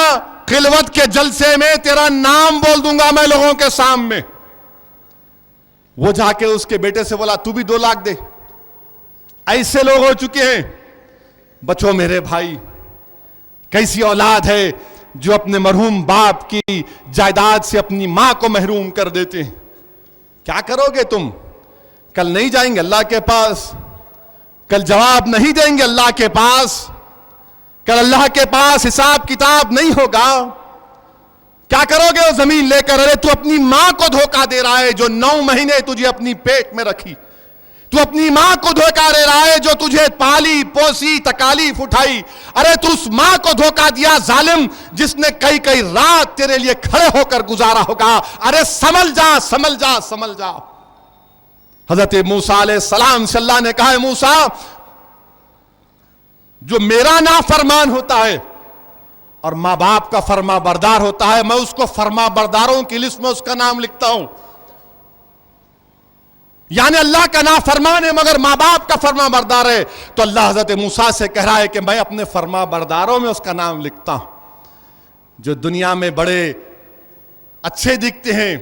خلوت کے جلسے میں تیرا نام بول دوں گا میں لوگوں کے سامنے۔ وہ جا کے اس کے بیٹے سے بولا تو بھی 2 لاکھ دے۔ ایسے لوگ ہو چکے ہیں۔ بچو میرے بھائی، کیسی اولاد ہے جو اپنے مرحوم باپ کی جائیداد سے اپنی ماں کو محروم کر دیتے ہیں. کیا کرو گے تم؟ کل نہیں جائیں گے اللہ کے پاس، کل جواب نہیں دیں گے اللہ کے پاس، کل اللہ کے پاس حساب کتاب نہیں ہوگا. کیا کرو گے وہ زمین لے کر؟ ارے تو اپنی ماں کو دھوکہ دے رہا ہے جو 9 مہینے تجھے اپنی پیٹ میں رکھی. تو اپنی ماں کو دھوکہ دے رہا ہے جو تجھے پالی پوسی تکالیف اٹھائی. ارے تو اس ماں کو دھوکہ دیا ظالم جس نے کئی کئی رات تیرے لیے کھڑے ہو کر گزارا ہوگا. ارے سنبھل جا سنبھل جا سنبھل جا. حضرت موسیٰ علیہ السلام سے اللہ نے کہا ہے موسیٰ جو میرا نافرمان ہوتا ہے اور ماں باپ کا فرما بردار ہوتا ہے میں اس کو فرما برداروں کی لسٹ میں اس کا نام لکھتا ہوں. یعنی اللہ کا نافرمان ہے مگر ماں باپ کا فرما بردار ہے. تو اللہ حضرت موسیٰ سے کہہ رہا ہے کہ میں اپنے فرما برداروں میں اس کا نام لکھتا ہوں. جو دنیا میں بڑے اچھے دکھتے ہیں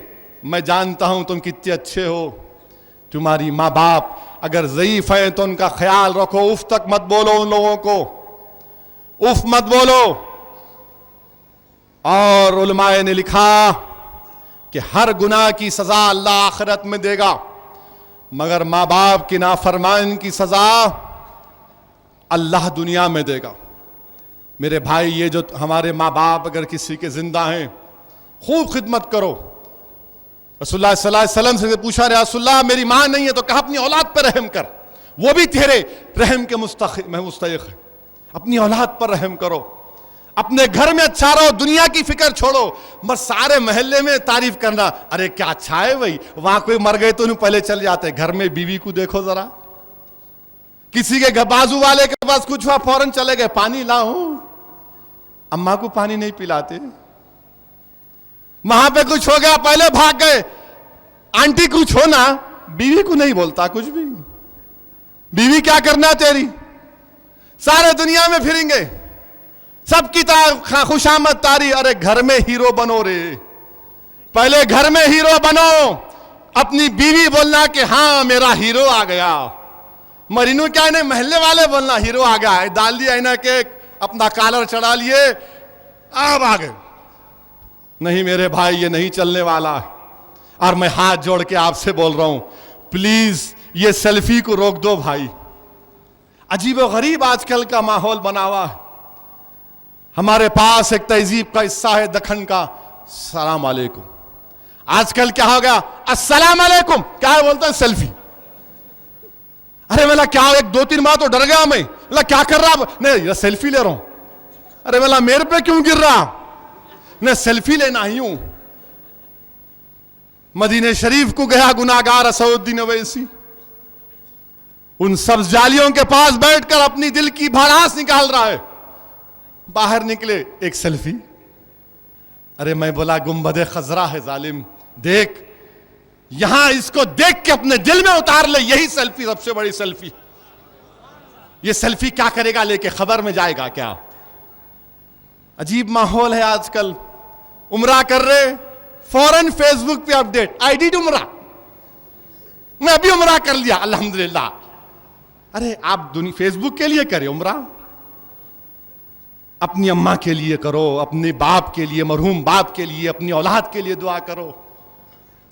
میں جانتا ہوں تم کتنے اچھے ہو. تمہاری ماں باپ اگر ضعیف ہیں تو ان کا خیال رکھو. اف تک مت بولو ان لوگوں کو، اف مت بولو. اور علماء نے لکھا کہ ہر گناہ کی سزا اللہ آخرت میں دے گا مگر ماں باپ کی نافرمان کی سزا اللہ دنیا میں دے گا. میرے بھائی یہ جو ہمارے ماں باپ اگر کسی کے زندہ ہیں خوب خدمت کرو. رسول اللہ صلی اللہ علیہ وسلم سے پوچھا رسول اللہ میری ماں نہیں ہے تو کہا اپنی اولاد پر رحم کر، وہ بھی تیرے رحم کے مستحق ہے. اپنی اولاد پر رحم کرو، اپنے گھر میں اچھا رہو، دنیا کی فکر چھوڑو. بس سارے محلے میں تعریف کرنا ارے کیا اچھا ہے بھائی، وہاں کوئی مر گئے تو انہیں پہلے چل جاتے. گھر میں بیوی کو دیکھو ذرا، کسی کے بازو والے کے پاس کچھ ہوا فوراً چلے گئے پانی لاؤں، اماں کو پانی نہیں پلاتے. وہاں پہ کچھ ہو گیا پہلے بھاگ گئے. آنٹی کچھ ہو نا بیوی کو نہیں بولتا کچھ بھی. بیوی کیا کرنا تیری، سارے دنیا میں پھریں گے سب کی خوشامد تاری. ارے گھر میں ہیرو بنو رے، پہلے گھر میں ہیرو بنو. اپنی بیوی بولنا کہ ہاں میرا ہیرو آ گیا. مرینو کیا انہیں محلے والے بولنا ہیرو آ گیا ہے، ڈال دیا انہیں کہ اپنا کالر چڑھا لیے اب آ گئے. نہیں میرے بھائی یہ نہیں چلنے والا. اور میں ہاتھ جوڑ کے آپ سے بول رہا ہوں پلیز یہ سیلفی کو روک دو بھائی. عجیب و غریب آج کل کا ماحول بنا ہوا ہے. ہمارے پاس ایک تہذیب کا حصہ ہے دکن کا السلام علیکم. آج کل کیا ہو گیا السلام علیکم کیا ہے بولتا ہے سیلفی. ارے میلا کیا ایک 2-3 بار تو ڈر گیا میں، میلا کیا کر رہا نہیں سیلفی لے رہا ہوں. ارے میلا میرے پہ کیوں گر رہا، میں سیلفی لینا ہی ہوں. مدینہ شریف کو گیا گناہگار اسد الدین اویسی، ان سبز جالیوں کے پاس بیٹھ کر اپنی دل کی بھڑاس نکال رہا ہے. باہر نکلے ایک سیلفی. ارے میں بولا گنبد خضرا ہے ظالم، دیکھ یہاں اس کو دیکھ کے اپنے دل میں اتار لے. یہی سیلفی سب سے بڑی سیلفی. یہ سیلفی کیا کرے گا لے کے خبر میں جائے گا کیا. عجیب ماحول ہے آج کل. عمرہ کر رہے فوراً فیس بک پہ اپڈیٹ آئی ڈیڈ عمرہ، میں ابھی عمرہ کر لیا الحمدللہ. ارے آپ فیس بک کے لیے کرے عمرہ، اپنی اماں کے لیے کرو، اپنے باپ کے لیے، مرحوم باپ کے لیے، اپنی اولاد کے لیے دعا کرو.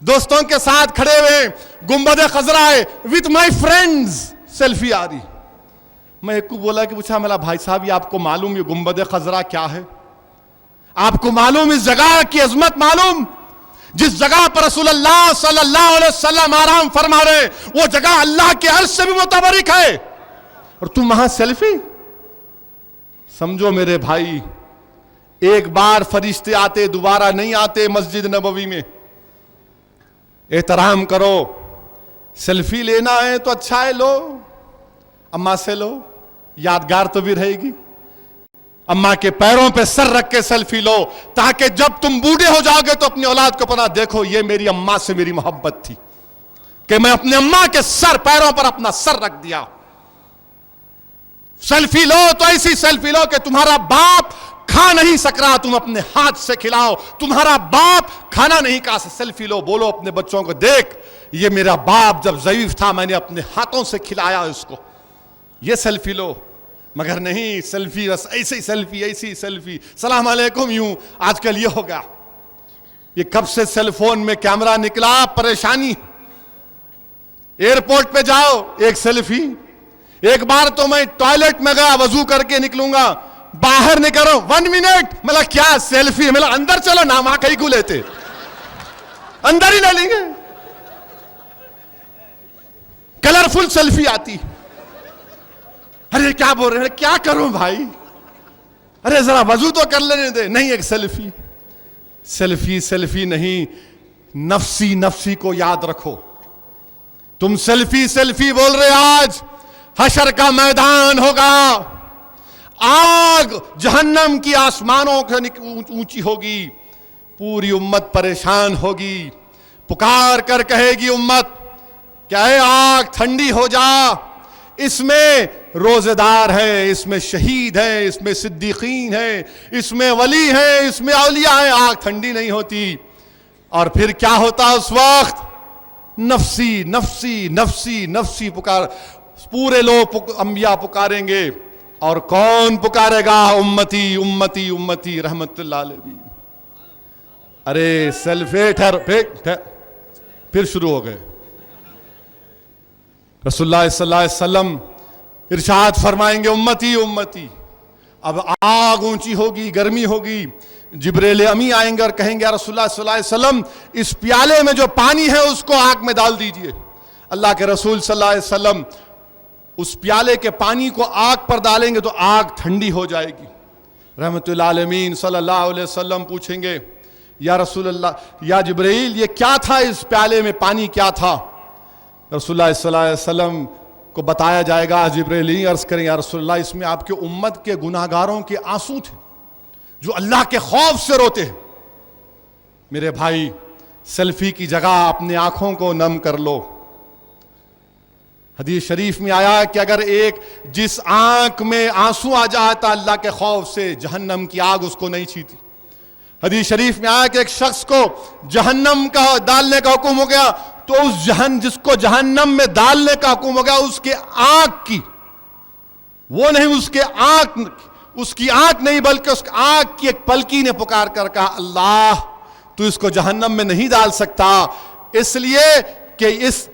دوستوں کے ساتھ کھڑے ہوئے گنبد خضرا ہے وتھ مائی فرینڈز سیلفی آ رہی. میں ایک کو بولا کہ پوچھا میرا بھائی صاحب یہ آپ کو معلوم یہ گنبد خضرا کیا ہے؟ آپ کو معلوم اس جگہ کی عظمت معلوم؟ جس جگہ پر رسول اللہ صلی اللہ علیہ وسلم آرام فرما رہے وہ جگہ اللہ کے عرش سے بھی متبرک ہے اور تم وہاں سیلفی. سمجھو میرے بھائی ایک بار فرشتے آتے دوبارہ نہیں آتے. مسجد نبوی میں احترام کرو. سیلفی لینا ہے تو اچھا ہے لو، اماں سے لو، یادگار تو بھی رہے گی. اماں کے پیروں پہ سر رکھ کے سیلفی لو تاکہ جب تم بوڑھے ہو جاؤ گے تو اپنی اولاد کو پتا دیکھو یہ میری اماں سے میری محبت تھی کہ میں اپنے اماں کے پیروں پر اپنا سر رکھ دیا. سیلفی لو تو ایسی سیلفی لو کہ تمہارا باپ کھا نہیں سک رہا تم اپنے ہاتھ سے کھلاؤ. تمہارا باپ کھانا نہیں کھا سیلفی لو، بولو اپنے بچوں کو دیکھ یہ میرا باپ جب ضعیف تھا میں نے اپنے ہاتھوں سے کھلایا اس کو. یہ سیلفی لو. مگر نہیں، سیلفی بس ایسی سیلفی، ایسی سیلفی، سلام علیکم یوں. آج کل یہ ہوگا. یہ کب سے سیل فون میں کیمرہ نکلا، پریشانی. ایئرپورٹ پہ جاؤ ایک سیلفی. ایک بار تو میں ٹوائلٹ میں گیا، وضو کر کے نکلوں گا، باہر نکلو 1 منٹ، مطلب کیا سیلفی، مطلب اندر چلو نا، وہاں کہیں کو لیتے، اندر ہی نہ لیں گے. کلرفل سیلفی آتی. ارے کیا بول رہے ہیں، کیا کروں بھائی، ارے ذرا وضو تو کر لینے دے. نہیں، ایک سیلفی. سیلفی سیلفی نہیں، نفسی نفسی کو یاد رکھو. تم سیلفی سیلفی بول رہے، آج حشر کا میدان ہوگا، آگ جہنم کی آسمانوں سے اونچی ہوگی، پوری امت پریشان ہوگی. پکار کر کہے گی امت، کیا ہے آگ ٹھنڈی ہو جا. اس میں روزہ دار ہیں، اس میں شہید ہیں، اس میں صدیقین ہیں، اس میں ولی ہیں، اس میں اولیاء ہیں. آگ ٹھنڈی نہیں ہوتی. اور پھر کیا ہوتا اس وقت؟ نفسی نفسی نفسی نفسی پکار. پورے لوگ انبیاء پکاریں گے. اور کون پکارے گا؟ امتی امتی امتی رحمت اللہ علیہ. ارے سیلفی پھر شروع ہو گئے. رسول اللہ صلی اللہ علیہ وسلم ارشاد فرمائیں گے امتی امتی. اب آگ اونچی ہوگی، گرمی ہوگی. جبریل امی آئیں گے اور کہیں گے یا رسول اللہ صلی اللہ علیہ وسلم، اس پیالے میں جو پانی ہے اس کو آگ میں ڈال دیجئے. اللہ کے رسول صلی اللہ علیہ وسلم اس پیالے کے پانی کو آگ پر ڈالیں گے تو آگ ٹھنڈی ہو جائے گی. رحمت اللہ عالمین صلی اللہ علیہ وسلم پوچھیں گے یا رسول اللہ، یا جبرائیل، یہ کیا تھا اس پیالے میں، پانی کیا تھا؟ رسول اللہ صلی اللہ علیہ وسلم کو بتایا جائے گا. جبرائیل عرض کریں یا رسول اللہ، اس میں آپ کے امت کے گناہگاروں کے آنسو تھے جو اللہ کے خوف سے روتے ہیں. میرے بھائی، سیلفی کی جگہ اپنے آنکھوں کو نم کر لو. حدیث شریف میں آیا کہ اگر ایک جس آنکھ میں آنسو آ جاتا اللہ کے خوف سے، جہنم کی آگ اس کو نہیں چھیتی. حدیث شریف میں آیا کہ ایک شخص کو جہنم کا ڈالنے کا حکم ہو گیا تو اس جس کو جہنم میں ڈالنے کا حکم ہو گیا، اس کے آنکھ کی، وہ نہیں اس کی آنکھ نہیں بلکہ اس آنکھ کی ایک پلکی نے پکار کر کہا، اللہ تو اس کو جہنم میں نہیں ڈال سکتا، اس لیے کہ اس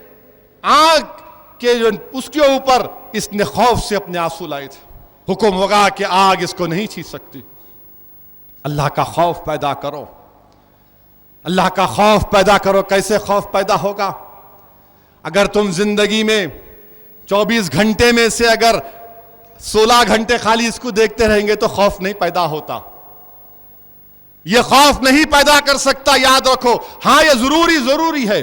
آنکھ کہ اس کے اوپر اس نے خوف سے اپنے آنسو لائے تھے. حکم ہوگا کہ آگ اس کو نہیں چھین سکتی. اللہ کا خوف پیدا کرو، اللہ کا خوف پیدا کرو. کیسے خوف پیدا ہوگا؟ اگر تم زندگی میں 24 گھنٹے میں سے اگر 16 گھنٹے خالی اس کو دیکھتے رہیں گے تو خوف نہیں پیدا ہوتا. یہ خوف نہیں پیدا کر سکتا، یاد رکھو. ہاں یہ ضروری ہے،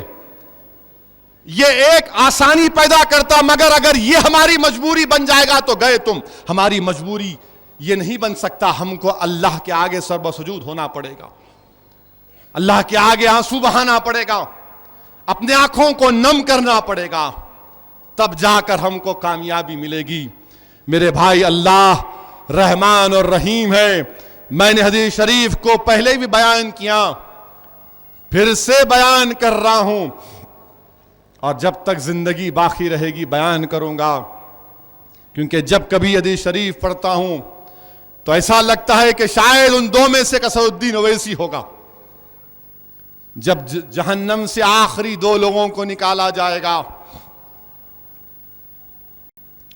یہ ایک آسانی پیدا کرتا، مگر اگر یہ ہماری مجبوری بن جائے گا تو گئے تم. ہماری مجبوری یہ نہیں بن سکتا. ہم کو اللہ کے آگے سر بسجود ہونا پڑے گا، اللہ کے آگے آنسو بہانا پڑے گا، اپنے آنکھوں کو نم کرنا پڑے گا، تب جا کر ہم کو کامیابی ملے گی. میرے بھائی، اللہ رحمان اور رحیم ہے. میں نے حدیث شریف کو پہلے بھی بیان کیا، پھر سے بیان کر رہا ہوں، اور جب تک زندگی باقی رہے گی بیان کروں گا. کیونکہ جب کبھی حدیث شریف پڑھتا ہوں تو ایسا لگتا ہے کہ شاید ان دو میں سے قصر الدین اویسی ہوگا. جب جہنم سے آخری 2 لوگوں کو نکالا جائے گا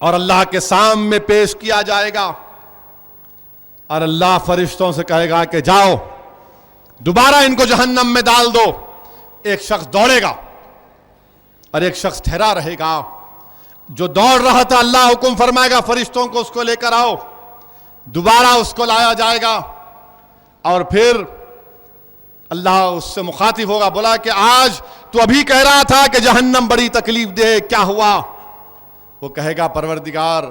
اور اللہ کے سامنے پیش کیا جائے گا، اور اللہ فرشتوں سے کہے گا کہ جاؤ دوبارہ ان کو جہنم میں ڈال دو. ایک شخص دوڑے گا اور ایک شخص ٹھہرا رہے گا. جو دوڑ رہا تھا اللہ حکم فرمائے گا فرشتوں کو اس کو لے کر آؤ. دوبارہ اس کو لایا جائے گا اور پھر اللہ اس سے مخاطب ہوگا، بولا کہ آج تو ابھی کہہ رہا تھا کہ جہنم بڑی تکلیف دے، کیا ہوا؟ وہ کہے گا پروردگار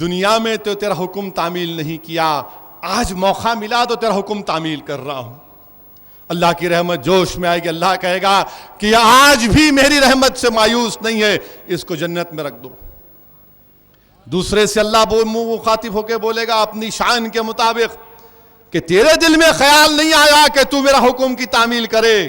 دنیا میں تو تیرا حکم تعمیل نہیں کیا، آج موقع ملا تو تیرا حکم تعمیل کر رہا ہوں. اللہ کی رحمت جوش میں آئے گی. اللہ کہے گا کہ یہ آج بھی میری رحمت سے مایوس نہیں ہے، اس کو جنت میں رکھ دو. دوسرے سے اللہ مخاطب ہو کے بولے گا اپنی شان کے مطابق کہ تیرے دل میں خیال نہیں آیا کہ تو میرا حکم کی تعمیل کرے،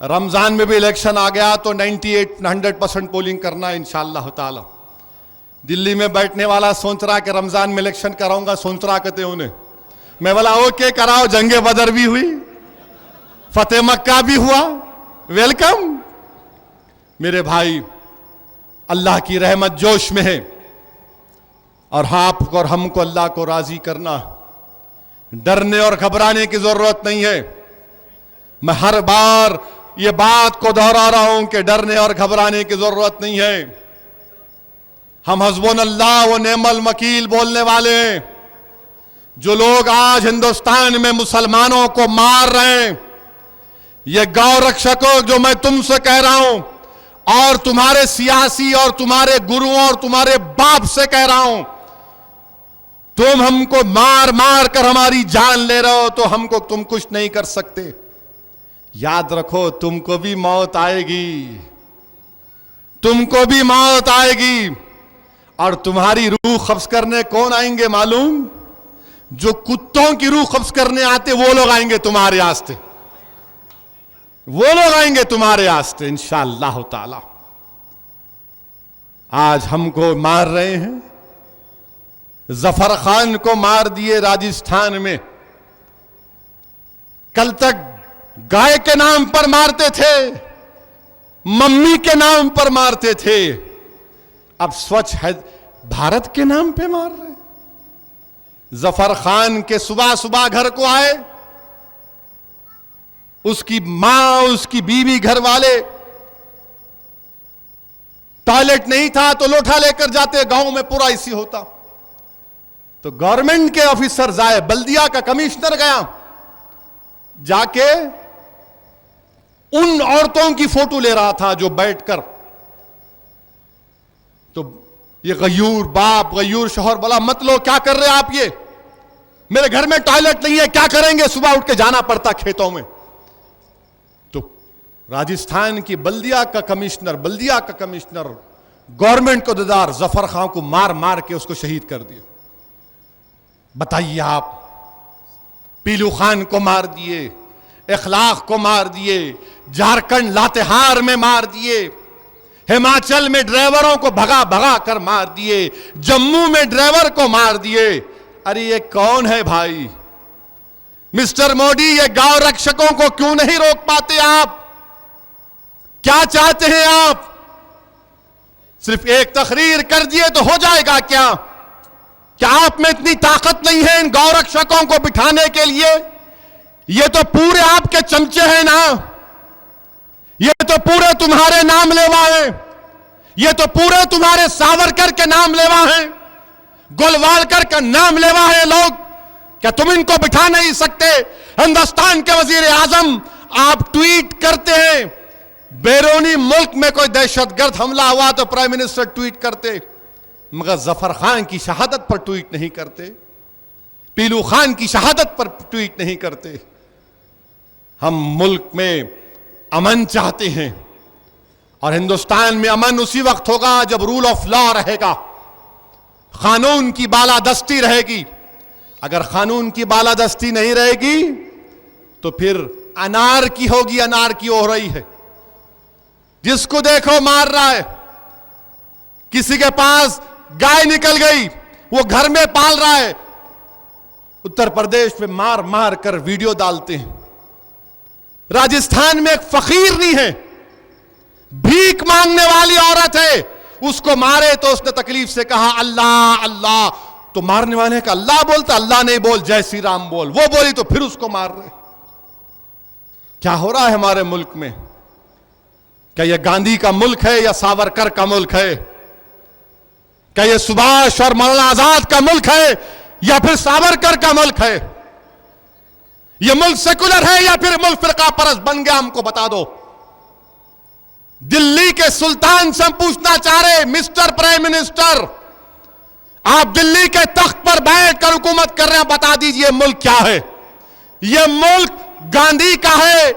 رمضان میں بھی الیکشن آ گیا تو 98-100% پولنگ کرنا ہے انشاءاللہ تعالی. دلی میں بیٹھنے والا سوچ رہا کہ رمضان میں الیکشن کراؤں گا, سوچ رہا کہتے انہیں میں بولا اوکے کراؤ, جنگ بدر بھی ہوئی, فتح مکہ بھی ہوا, ویلکم. میرے بھائی, اللہ کی رحمت جوش میں ہے اور آپ کو اور ہم کو اللہ کو راضی کرنا. ڈرنے اور گھبرانے کی ضرورت نہیں ہے. میں ہر بار یہ بات کو دہرا رہا ہوں کہ ڈرنے اور گھبرانے کی ضرورت نہیں ہے. ہم حسبنا اللہ و نعم الوکیل بولنے والے ہیں. جو لوگ آج ہندوستان میں مسلمانوں کو مار رہے ہیں, یہ گاؤں رکشکوں جو میں تم سے کہہ رہا ہوں, اور تمہارے سیاسی اور تمہارے گروؤں اور تمہارے باپ سے کہہ رہا ہوں, تم ہم کو مار مار کر ہماری جان لے رہے ہو تو ہم کو تم کچھ نہیں کر سکتے. یاد رکھو تم کو بھی موت آئے گی, تم کو بھی موت آئے گی. اور تمہاری روح قبض کرنے کون آئیں گے معلوم؟ جو کتوں کی روح قبض کرنے آتے وہ لوگ آئیں گے تمہارے آستے, وہ لوگ آئیں گے تمہارے آستے انشاءاللہ تعالی. آج ہم کو مار رہے ہیں. ظفر خان کو مار دیے راجستھان میں. کل تک گائے کے نام پر مارتے تھے, ممی کے نام پر مارتے تھے, اب سوچھ ہے بھارت کے نام پہ مار رہے. ظفر خان کے صبح صبح گھر کو آئے, اس کی ماں, اس کی بیوی, گھر والے, ٹوائلٹ نہیں تھا تو لوٹا لے کر جاتے, گاؤں میں پورا اسی ہوتا. تو گورنمنٹ کے آفیسر آئے, بلدیہ کا کمشنر گیا, جا کے ان عورتوں کی فوٹو لے رہا تھا جو بیٹھ کر, تو یہ غیور باپ, غیور شوہر بولا مت لو, کیا کر رہے آپ, یہ میرے گھر میں ٹوائلٹ نہیں ہے, کیا کریں گے, صبح اٹھ کے جانا پڑتا کھیتوں میں. تو راجستھان کی بلدیہ کا کمشنر گورنمنٹ کو ددار ظفر خان کو مار مار کے اس کو شہید کر دیا. بتائیے آپ, پیلو خان کو مار دیے, اخلاق کو مار دیے, جھارکھنڈ لاتہار میں مار دیے, ہماچل میں ڈرائیوروں کو بھگا بھگا کر مار دیے, جموں میں ڈرائیور کو مار دیے. ارے یہ کون ہے بھائی؟ مسٹر مودی, یہ گاؤں رکشکوں کو کیوں نہیں روک پاتے آپ؟ کیا چاہتے ہیں آپ؟ صرف ایک تقریر کر دیے تو ہو جائے گا کیا؟ کیا آپ میں اتنی طاقت نہیں ہے ان گاؤں رکشکوں کو بٹھانے کے لیے؟ یہ تو پورے آپ کے چمچے ہیں نا, یہ تو پورے تمہارے نام لیوا ہیں, یہ تو پورے تمہارے ساورکر کے نام لیوا ہیں, گولوالکر کا نام لیوا ہے لوگ. کیا تم ان کو بٹھا نہیں سکتے؟ ہندوستان کے وزیر اعظم آپ ٹویٹ کرتے ہیں, بیرونی ملک میں کوئی دہشت گرد حملہ ہوا تو پرائم منسٹر ٹویٹ کرتے, مگر ظفر خان کی شہادت پر ٹویٹ نہیں کرتے, پیلو خان کی شہادت پر ٹویٹ نہیں کرتے. ہم ملک میں امن چاہتے ہیں, اور ہندوستان میں امن اسی وقت ہوگا جب رول آف لا رہے گا, قانون کی بالادستی رہے گی. اگر قانون کی بالادستی نہیں رہے گی تو پھر انار کی ہوگی, انار کی ہو رہی ہے. جس کو دیکھو مار رہا ہے. کسی کے پاس گائے نکل گئی, وہ گھر میں پال رہا ہے, اتر پردیش میں مار مار کر ویڈیو ڈالتے ہیں. راجستھان میں ایک فقیر نہیں ہے, بھیک مانگنے والی عورت ہے, اس کو مارے تو اس نے تکلیف سے کہا اللہ اللہ, تو مارنے والے کا اللہ بولتا, اللہ نہیں بول, جے شری رام بول, وہ بولی تو پھر اس کو مار رہے. کیا ہو رہا ہے ہمارے ملک میں؟ کیا یہ گاندھی کا ملک ہے یا ساورکر کا ملک ہے؟ کیا یہ سبھاش اور مولانا آزاد کا ملک ہے یا پھر ساورکر کا ملک ہے؟ یہ ملک سیکولر ہے یا پھر ملک فرقہ پرست بن گیا؟ ہم کو بتا دو. دلی کے سلطان سے ہم پوچھنا چاہ رہے, مسٹر پرائم منسٹر, آپ دلی کے تخت پر بیٹھ کر حکومت کر رہے ہیں, بتا دیجئے ملک کیا ہے؟ یہ ملک گاندھی کا ہے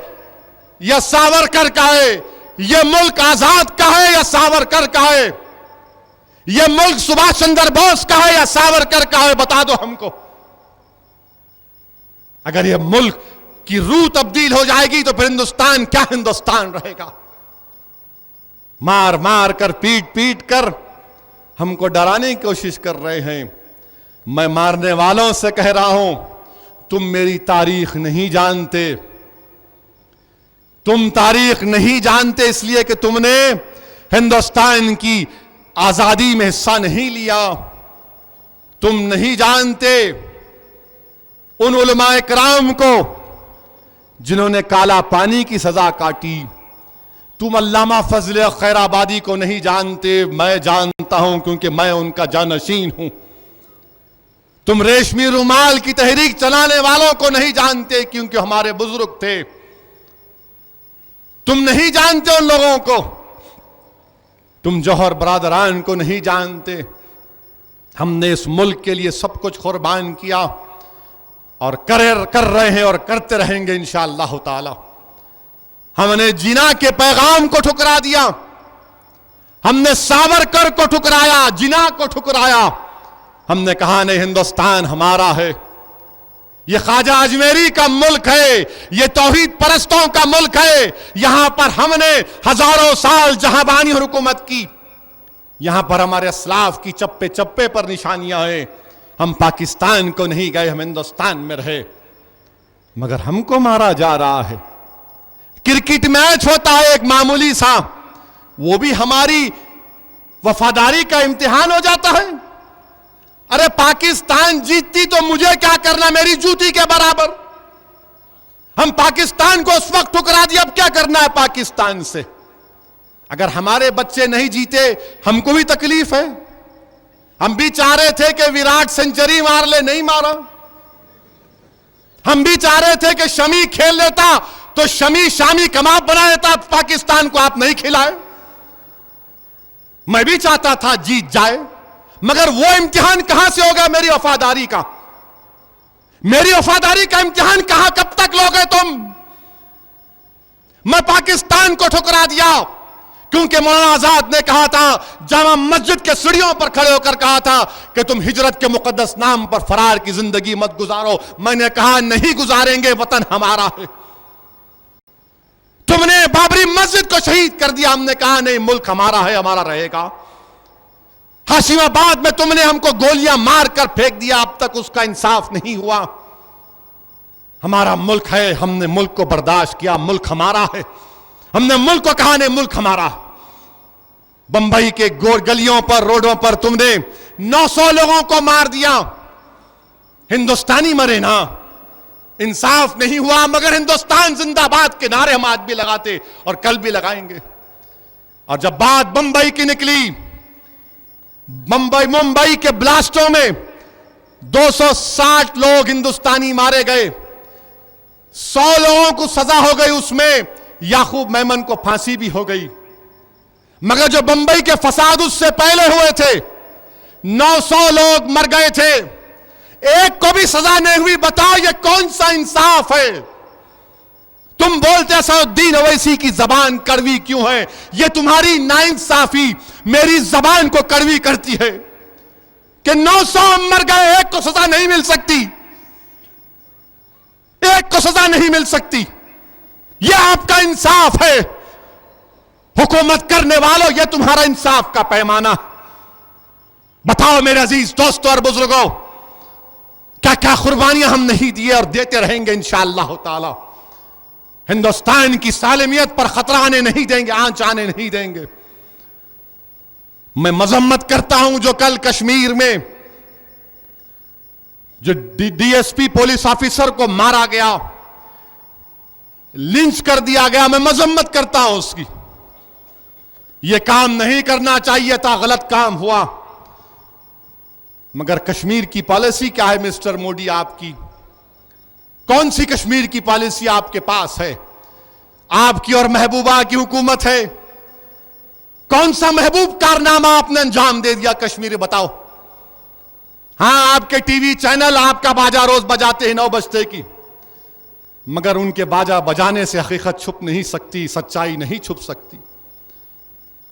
یا ساورکر کا ہے؟ یہ ملک آزاد کا ہے یا ساورکر کا ہے؟ یہ ملک سبھاش چندر بوس کا ہے یا ساورکر کا ہے؟ بتا دو ہم کو. اگر یہ ملک کی روح تبدیل ہو جائے گی تو پھر ہندوستان کیا ہندوستان رہے گا. مار مار کر پیٹ پیٹ کر ہم کو ڈرانے کی کوشش کر رہے ہیں. میں مارنے والوں سے کہہ رہا ہوں تم میری تاریخ نہیں جانتے. تم تاریخ نہیں جانتے اس لیے کہ تم نے ہندوستان کی آزادی میں حصہ نہیں لیا. تم نہیں جانتے ان علماء کرام کو جنہوں نے کالا پانی کی سزا کاٹی. تم علامہ فضل خیر آبادی کو نہیں جانتے. میں جانتا ہوں کیونکہ میں ان کا جانشین ہوں. تم ریشمی رومال کی تحریک چلانے والوں کو نہیں جانتے کیونکہ ہمارے بزرگ تھے. تم نہیں جانتے ان لوگوں کو. تم جوہر برادران کو نہیں جانتے. ہم نے اس ملک کے لیے سب کچھ قربان کیا اور کر رہے ہیں اور کرتے رہیں گے انشاءاللہ تعالی. ہم نے جناح کے پیغام کو ٹھکرا دیا. ہم نے ساورکر کو ٹھکرایا, جناح کو ٹھکرایا. ہم نے کہا نہیں, ہندوستان ہمارا ہے. یہ خواجہ اجمیری کا ملک ہے, یہ توحید پرستوں کا ملک ہے. یہاں پر ہم نے ہزاروں سال جہاں بانی حکومت کی. یہاں پر ہمارے اسلاف کی چپے چپے پر نشانیاں ہیں. ہم پاکستان کو نہیں گئے, ہم ہندوستان میں رہے. مگر ہم کو مارا جا رہا ہے. کرکٹ میچ ہوتا ہے ایک معمولی سا, وہ بھی ہماری وفاداری کا امتحان ہو جاتا ہے. ارے پاکستان جیتتی تو مجھے کیا کرنا, میری جوتی کے برابر. ہم پاکستان کو اس وقت ٹھکرا دیا, اب کیا کرنا ہے پاکستان سے. اگر ہمارے بچے نہیں جیتے ہم کو بھی تکلیف ہے. ہم بھی چاہ رہے تھے کہ وراٹ سنچری مار لے, نہیں مارا. ہم بھی چاہ رہے تھے کہ شمی کھیل لیتا تو شامی کباب بنا لیتا, پاکستان کو آپ نہیں کھلائے. میں بھی چاہتا تھا جیت جائے, مگر وہ امتحان کہاں سے ہوگا میری وفاداری کا. میری وفاداری کا امتحان کہاں, کب تک لوگے تم. میں پاکستان کو ٹھکرا دیا کیونکہ مولانا آزاد نے کہا تھا, جامع مسجد کے سیڑھیوں پر کھڑے ہو کر کہا تھا کہ تم ہجرت کے مقدس نام پر فرار کی زندگی مت گزارو. میں نے کہا نہیں گزاریں گے, وطن ہمارا ہے. تم نے بابری مسجد کو شہید کر دیا, ہم نے کہا نہیں, ملک ہمارا ہے, ہمارا رہے گا. ہاشم آباد میں تم نے ہم کو گولیاں مار کر پھینک دیا, اب تک اس کا انصاف نہیں ہوا. ہمارا ملک ہے, ہم نے ملک کو برداشت کیا, ملک ہمارا ہے. ہم نے ملک کو کہا نہیں, ملک ہمارا. بمبئی کے گلیوں پر, روڈوں پر تم نے 900 لوگوں کو مار دیا. ہندوستانی مرے نا, انصاف نہیں ہوا. مگر ہندوستان زندہ باد کے نعرے ہم آج بھی لگاتے اور کل بھی لگائیں گے. اور جب بات بمبئی کی نکلی, ممبئی کے بلاسٹوں میں 260 لوگ ہندوستانی مارے گئے, 100 لوگوں کو سزا ہو گئی. اس میں یعقوب میمن کو پھانسی بھی ہو گئی. مگر جو بمبئی کے فساد اس سے پہلے ہوئے تھے, 900 لوگ مر گئے تھے, ایک کو بھی سزا نہیں ہوئی. بتاؤ یہ کون سا انصاف ہے. تم بولتے اسدالدین اویسی کی زبان کڑوی کیوں ہے. یہ تمہاری ناانصافی میری زبان کو کڑوی کرتی ہے کہ 900 مر گئے, ایک کو سزا نہیں مل سکتی, ایک کو سزا نہیں مل سکتی. یہ آپ کا انصاف ہے. حکومت کرنے والوں, یہ تمہارا انصاف کا پیمانہ. بتاؤ میرے عزیز دوستوں اور بزرگوں, کیا کیا قربانیاں ہم نہیں دیے اور دیتے رہیں گے انشاءاللہ تعالی. ہندوستان کی سالمیت پر خطرہ آنے نہیں دیں گے, آنچ آنے نہیں دیں گے. میں مذمت کرتا ہوں جو کل کشمیر میں جو D S P police officer کو مارا گیا, لنچ کر دیا گیا, میں مذمت کرتا ہوں اس کی. یہ کام نہیں کرنا چاہیے تھا, غلط کام ہوا. مگر کشمیر کی پالیسی کیا ہے مسٹر مودی آپ کی؟ کون سی کشمیر کی پالیسی آپ کے پاس ہے؟ آپ کی اور محبوبہ کی حکومت ہے. کون سا محبوب کارنامہ آپ نے انجام دے دیا کشمیر, بتاؤ. ہاں آپ کے ٹی وی چینل آپ کا باجا روز بجاتے ہیں 9 بجتے کی, مگر ان کے باجا بجانے سے حقیقت چھپ نہیں سکتی, سچائی نہیں چھپ سکتی.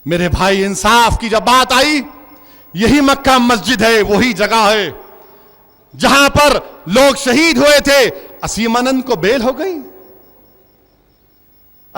میرے بھائی, انصاف کی جب بات آئی, یہی مکہ مسجد ہے, وہی جگہ ہے جہاں پر لوگ شہید ہوئے تھے. اسیم انند کو بیل ہو گئی.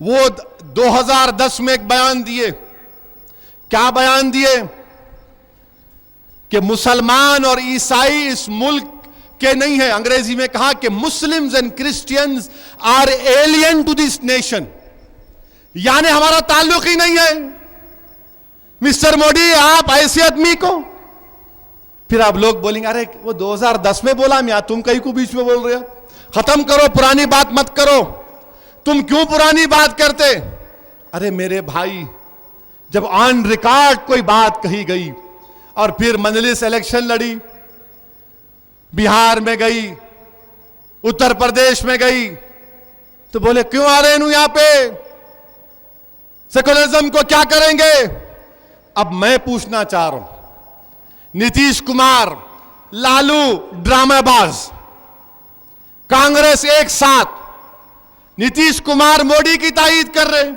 وہ 2010 میں ایک بیان دیے. کیا بیان دیے؟ کہ مسلمان اور عیسائی اس ملک کے نہیں ہیں. انگریزی میں کہا کہ Muslims and Christians are alien to this nation. یعنی ہمارا تعلق ہی نہیں ہے. مسٹر مودی آپ ایسے آدمی کو. پھر آپ لوگ بولیں گے ارے وہ 2010 میں بولا میاں، تم کہیں کو بیچ میں بول رہے ہو. ختم کرو، پرانی بات مت کرو. تم کیوں پرانی بات کرتے؟ ارے میرے بھائی، جب آن ریکارڈ کوئی بات کہی گئی اور پھر مجلس الیکشن لڑی، بہار میں گئی، اتر پردیش میں گئی، تو بولے کیوں آ رہے ہیں یہاں پہ، سیکولرزم کو کیا کریں گے؟ اب میں پوچھنا چاہ رہا ہوں، نتیش کمار، لالو ڈرامہ باز، کانگریس ایک ساتھ نتیش کمار مودی کی تائید کر رہے ہیں،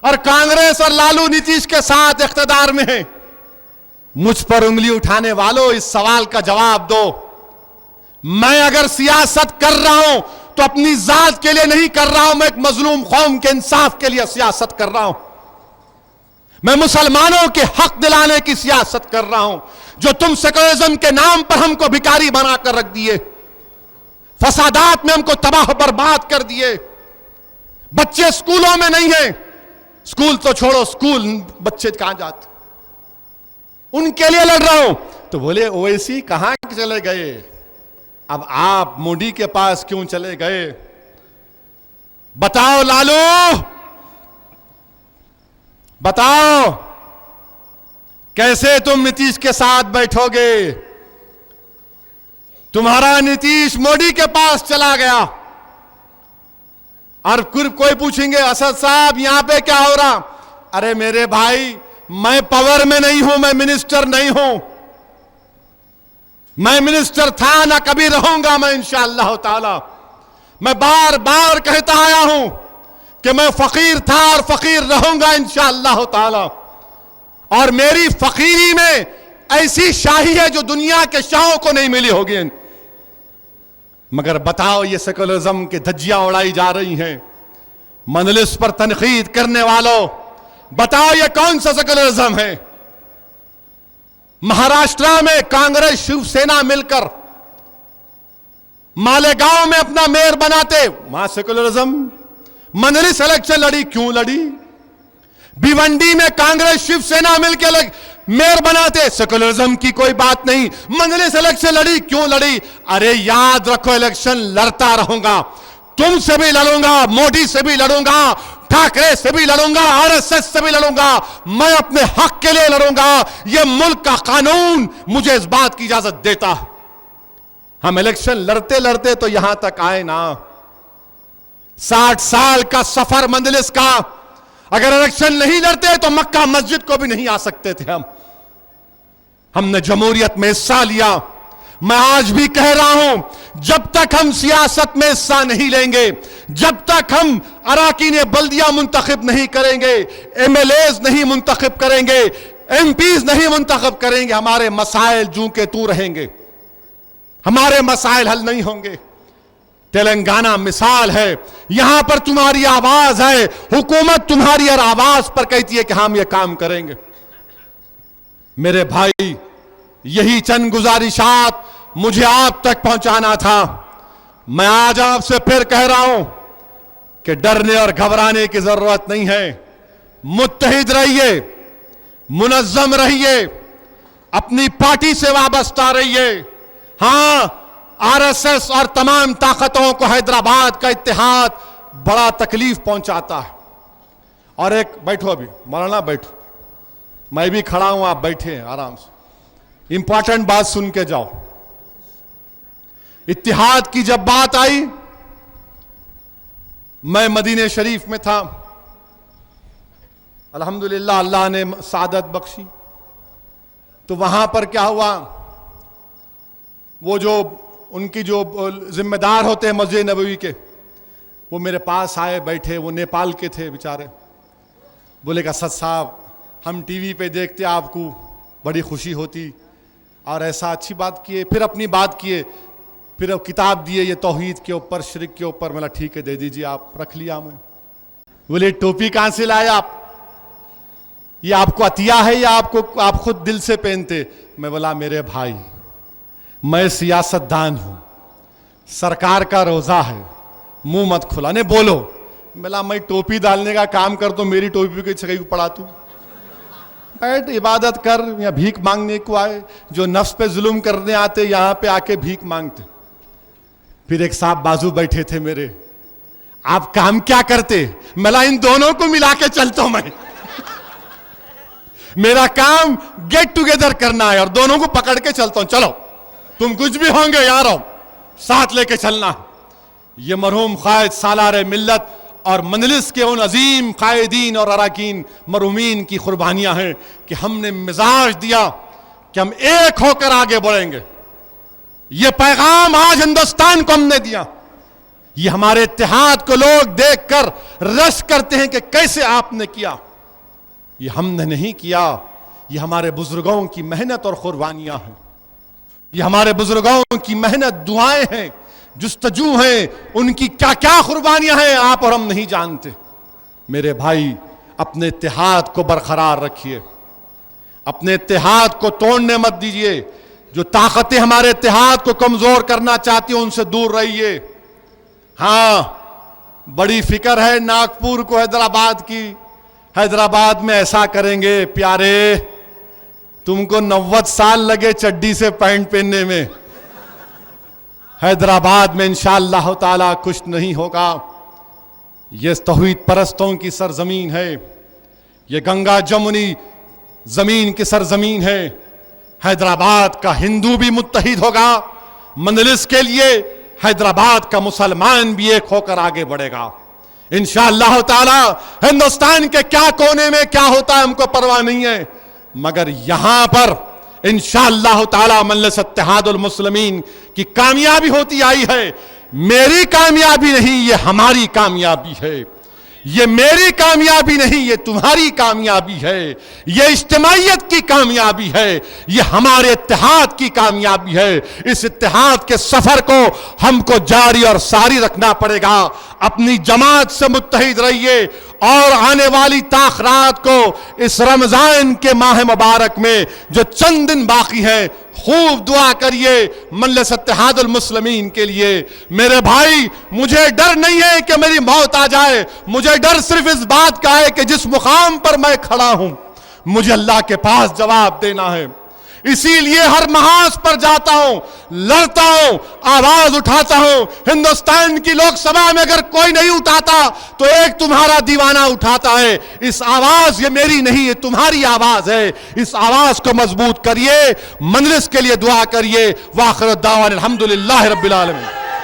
اور کانگریس اور لالو نتیش کے ساتھ اقتدار میں ہیں. مجھ پر انگلی اٹھانے والوں اس سوال کا جواب دو. میں اگر سیاست کر رہا ہوں تو اپنی ذات کے لیے نہیں کر رہا ہوں، میں ایک مظلوم قوم کے انصاف کے لیے سیاست کر رہا ہوں. میں مسلمانوں کے حق دلانے کی سیاست کر رہا ہوں. جو تم سیکولرزم کے نام پر ہم کو بھکاری بنا کر رکھ دیے، فسادات میں ہم کو تباہ برباد کر دیے. بچے سکولوں میں نہیں ہیں. سکول تو چھوڑو، سکول بچے کہاں جاتے، ان کے لیے لڑ رہا ہوں. تو بولے اویسی کہاں چلے گئے؟ اب آپ مودی کے پاس کیوں چلے گئے؟ بتاؤ لالو، بتاؤ کیسے تم نتیش کے ساتھ بیٹھو گے؟ تمہارا نتیش مودی کے پاس چلا گیا، اور پھر کوئی پوچھیں گے اسد صاحب یہاں پہ کیا ہو رہا؟ ارے میرے بھائی، میں پاور میں نہیں ہوں، میں منسٹر نہیں ہوں. میں منسٹر تھا نہ کبھی رہوں گا میں انشاءاللہ تعالی. میں بار بار کہتا آیا ہوں کہ میں فقیر تھا اور فقیر رہوں گا انشاءاللہ تعالی. اور میری فقیری میں ایسی شاہی ہے جو دنیا کے شاہوں کو نہیں ملی ہوگی. مگر بتاؤ، یہ سیکولرزم کی دھجیاں اڑائی جا رہی ہیں. مجلس پر تنقید کرنے والوں، بتاؤ یہ کون سا سیکولرزم ہے؟ مہاراشٹرا میں کانگریس شیو سینا مل کر مالیگاؤں میں اپنا میئر بناتے، وہاں سیکولرزم. مجلس الیکشن لڑی، کیوں لڑی؟ بھیونڈی میں کانگریس شیو سینا مل کے میئر بناتے، سیکولرزم کی کوئی بات نہیں. مجلس الیکشن لڑی، کیوں لڑی؟ ارے یاد رکھو، الیکشن لڑتا رہوں گا. تم سے بھی لڑوں گا، مودی سے بھی لڑوں گا، ٹھاکرے سے بھی لڑوں گا، RSS سے بھی لڑوں گا. میں اپنے حق کے لیے لڑوں گا. یہ ملک کا قانون مجھے اس بات کی اجازت دیتا. ہم الیکشن لڑتے لڑتے تو یہاں تک آئے نا. 60 سال کا سفر مجلس کا. اگر الیکشن نہیں لڑتے تو مکہ مسجد کو بھی نہیں آ سکتے تھے. ہم نے جمہوریت میں حصہ لیا. میں آج بھی کہہ رہا ہوں، جب تک ہم سیاست میں حصہ نہیں لیں گے، جب تک ہم اراکین بلدیہ منتخب نہیں کریں گے، MLAs نہیں منتخب کریں گے، MPs نہیں منتخب کریں گے، ہمارے مسائل جوں کے تو رہیں گے. ہمارے مسائل حل نہیں ہوں گے. تلنگانہ مثال ہے. یہاں پر تمہاری آواز ہے، حکومت تمہاری ہر آواز پر کہتی ہے کہ ہم یہ کام کریں گے. میرے بھائی، یہی چند گزارشات مجھے آپ تک پہنچانا تھا. میں آج آپ سے پھر کہہ رہا ہوں کہ ڈرنے اور گھبرانے کی ضرورت نہیں ہے. متحد رہیے، منظم رہیے، اپنی پارٹی سے وابستہ رہیے. ہاں، RSS اور تمام طاقتوں کو حیدرآباد کا اتحاد بڑا تکلیف پہنچاتا ہے. اور ایک بیٹھو، ابھی مولانا بیٹھو، میں بھی کھڑا ہوں، آپ بیٹھے ہیں آرام سے. امپورٹنٹ بات سن کے جاؤ. اتحاد کی جب بات آئی، میں مدینہ شریف میں تھا. الحمدللہ اللہ نے سعادت بخشی. تو وہاں پر کیا ہوا، وہ جو ان کی جو ذمہ دار ہوتے ہیں مسجد نبوی کے، وہ میرے پاس آئے، بیٹھے. وہ نیپال کے تھے بیچارے. بولے کہ اسد صاحب، ہم ٹی وی پہ دیکھتے آپ کو، بڑی خوشی ہوتی، اور ایسا اچھی بات کیے. پھر اپنی بات کیے. پھر اب کتاب دیے یہ توحید کے اوپر، شرک کے اوپر. میں بولا ٹھیک ہے دے دیجیے آپ. رکھ لیا میں. بولے ٹوپی کہاں سے لائے آپ؟ یہ آپ کو عطیہ ہے یا آپ خود دل سے پہنتے؟ میں بولا میرے بھائی میں سیاست دان ہوں، سرکار کا روزہ ہے، منہ مت کھلانے بولو. بولا میں ٹوپی ڈالنے کا کام کرتا ہوں، میری ٹوپی کے چھکئی کو پڑھا تو بیٹھ عبادت کر. یا بھیک مانگنے کو آئے؟ جو نفس پہ ظلم کرنے آتے یہاں پہ آ کے بھیک مانگتے. پھر ایک صاحب بازو بیٹھے تھے میرے. آپ کام کیا کرتے؟ ملا ان دونوں کو ملا کے چلتا ہوں میں. میرا کام گیٹ ٹوگیدر کرنا ہے اور دونوں کو پکڑ کے چلتا ہوں. چلو تم کچھ بھی ہوں گے یارو ساتھ لے کے چلنا. یہ مرحوم قائد سالار ملت اور مجلس کے ان عظیم قائدین اور اراکین مرحومین کی قربانیاں ہیں کہ ہم نے مزاج دیا کہ ہم ایک ہو کر آگے بڑھیں گے. یہ پیغام آج ہندوستان کو ہم نے دیا. یہ ہمارے اتحاد کو لوگ دیکھ کر رشک کرتے ہیں کہ کیسے آپ نے کیا. یہ ہم نے نہیں کیا، یہ ہمارے بزرگوں کی محنت اور قربانیاں ہیں. یہ ہمارے بزرگوں کی محنت، دعائیں ہیں، جستجو ہیں. ان کی کیا کیا قربانیاں ہیں آپ اور ہم نہیں جانتے. میرے بھائی اپنے اتحاد کو برقرار رکھیے، اپنے اتحاد کو توڑنے مت دیجیے. جو طاقتیں ہمارے اتحاد کو کمزور کرنا چاہتی ہیں ان سے دور رہیے. ہاں بڑی فکر ہے ناگپور کو حیدرآباد کی. حیدرآباد میں ایسا کریں گے پیارے، تم کو 90 سال لگے چڈی سے پینٹ پہننے میں. حیدرآباد میں انشاءاللہ تعالی کچھ نہیں ہوگا. یہ توحید پرستوں کی سرزمین ہے، یہ گنگا جمنی زمین کی سرزمین ہے. حیدرآباد کا ہندو بھی متحد ہوگا مجلس کے لیے، حیدرآباد کا مسلمان بھی ایک ہو کر آگے بڑھے گا انشاءاللہ تعالی. ہندوستان کے کیا کونے میں کیا ہوتا ہے ہم کو پرواہ نہیں ہے، مگر یہاں پر انشاءاللہ تعالی مجلس اتحاد المسلمین کی کامیابی ہوتی آئی ہے. میری کامیابی نہیں، یہ ہماری کامیابی ہے. یہ میری کامیابی نہیں، یہ تمہاری کامیابی ہے. یہ اجتماعیت کی کامیابی ہے، یہ ہمارے اتحاد کی کامیابی ہے. اس اتحاد کے سفر کو ہم کو جاری اور ساری رکھنا پڑے گا. اپنی جماعت سے متحد رہیے اور آنے والی تاخرات کو اس رمضان کے ماہ مبارک میں جو چند دن باقی ہیں خوب دعا کریے مجلس اتحاد المسلمین کے لیے. میرے بھائی مجھے ڈر نہیں ہے کہ میری موت آ جائے، مجھے ڈر صرف اس بات کا ہے کہ جس مقام پر میں کھڑا ہوں مجھے اللہ کے پاس جواب دینا ہے. اسی لیے ہر محاذ پر جاتا ہوں، لڑتا ہوں، آواز اٹھاتا ہوں. ہندوستان کی لوک سبھا میں اگر کوئی نہیں اٹھاتا تو ایک تمہارا دیوانہ اٹھاتا ہے. اس آواز یہ میری نہیں، یہ تمہاری آواز ہے. اس آواز کو مضبوط کریے، مجلس کے لیے دعا کریے. وآخر الدعوانا الحمدللہ رب العالمین.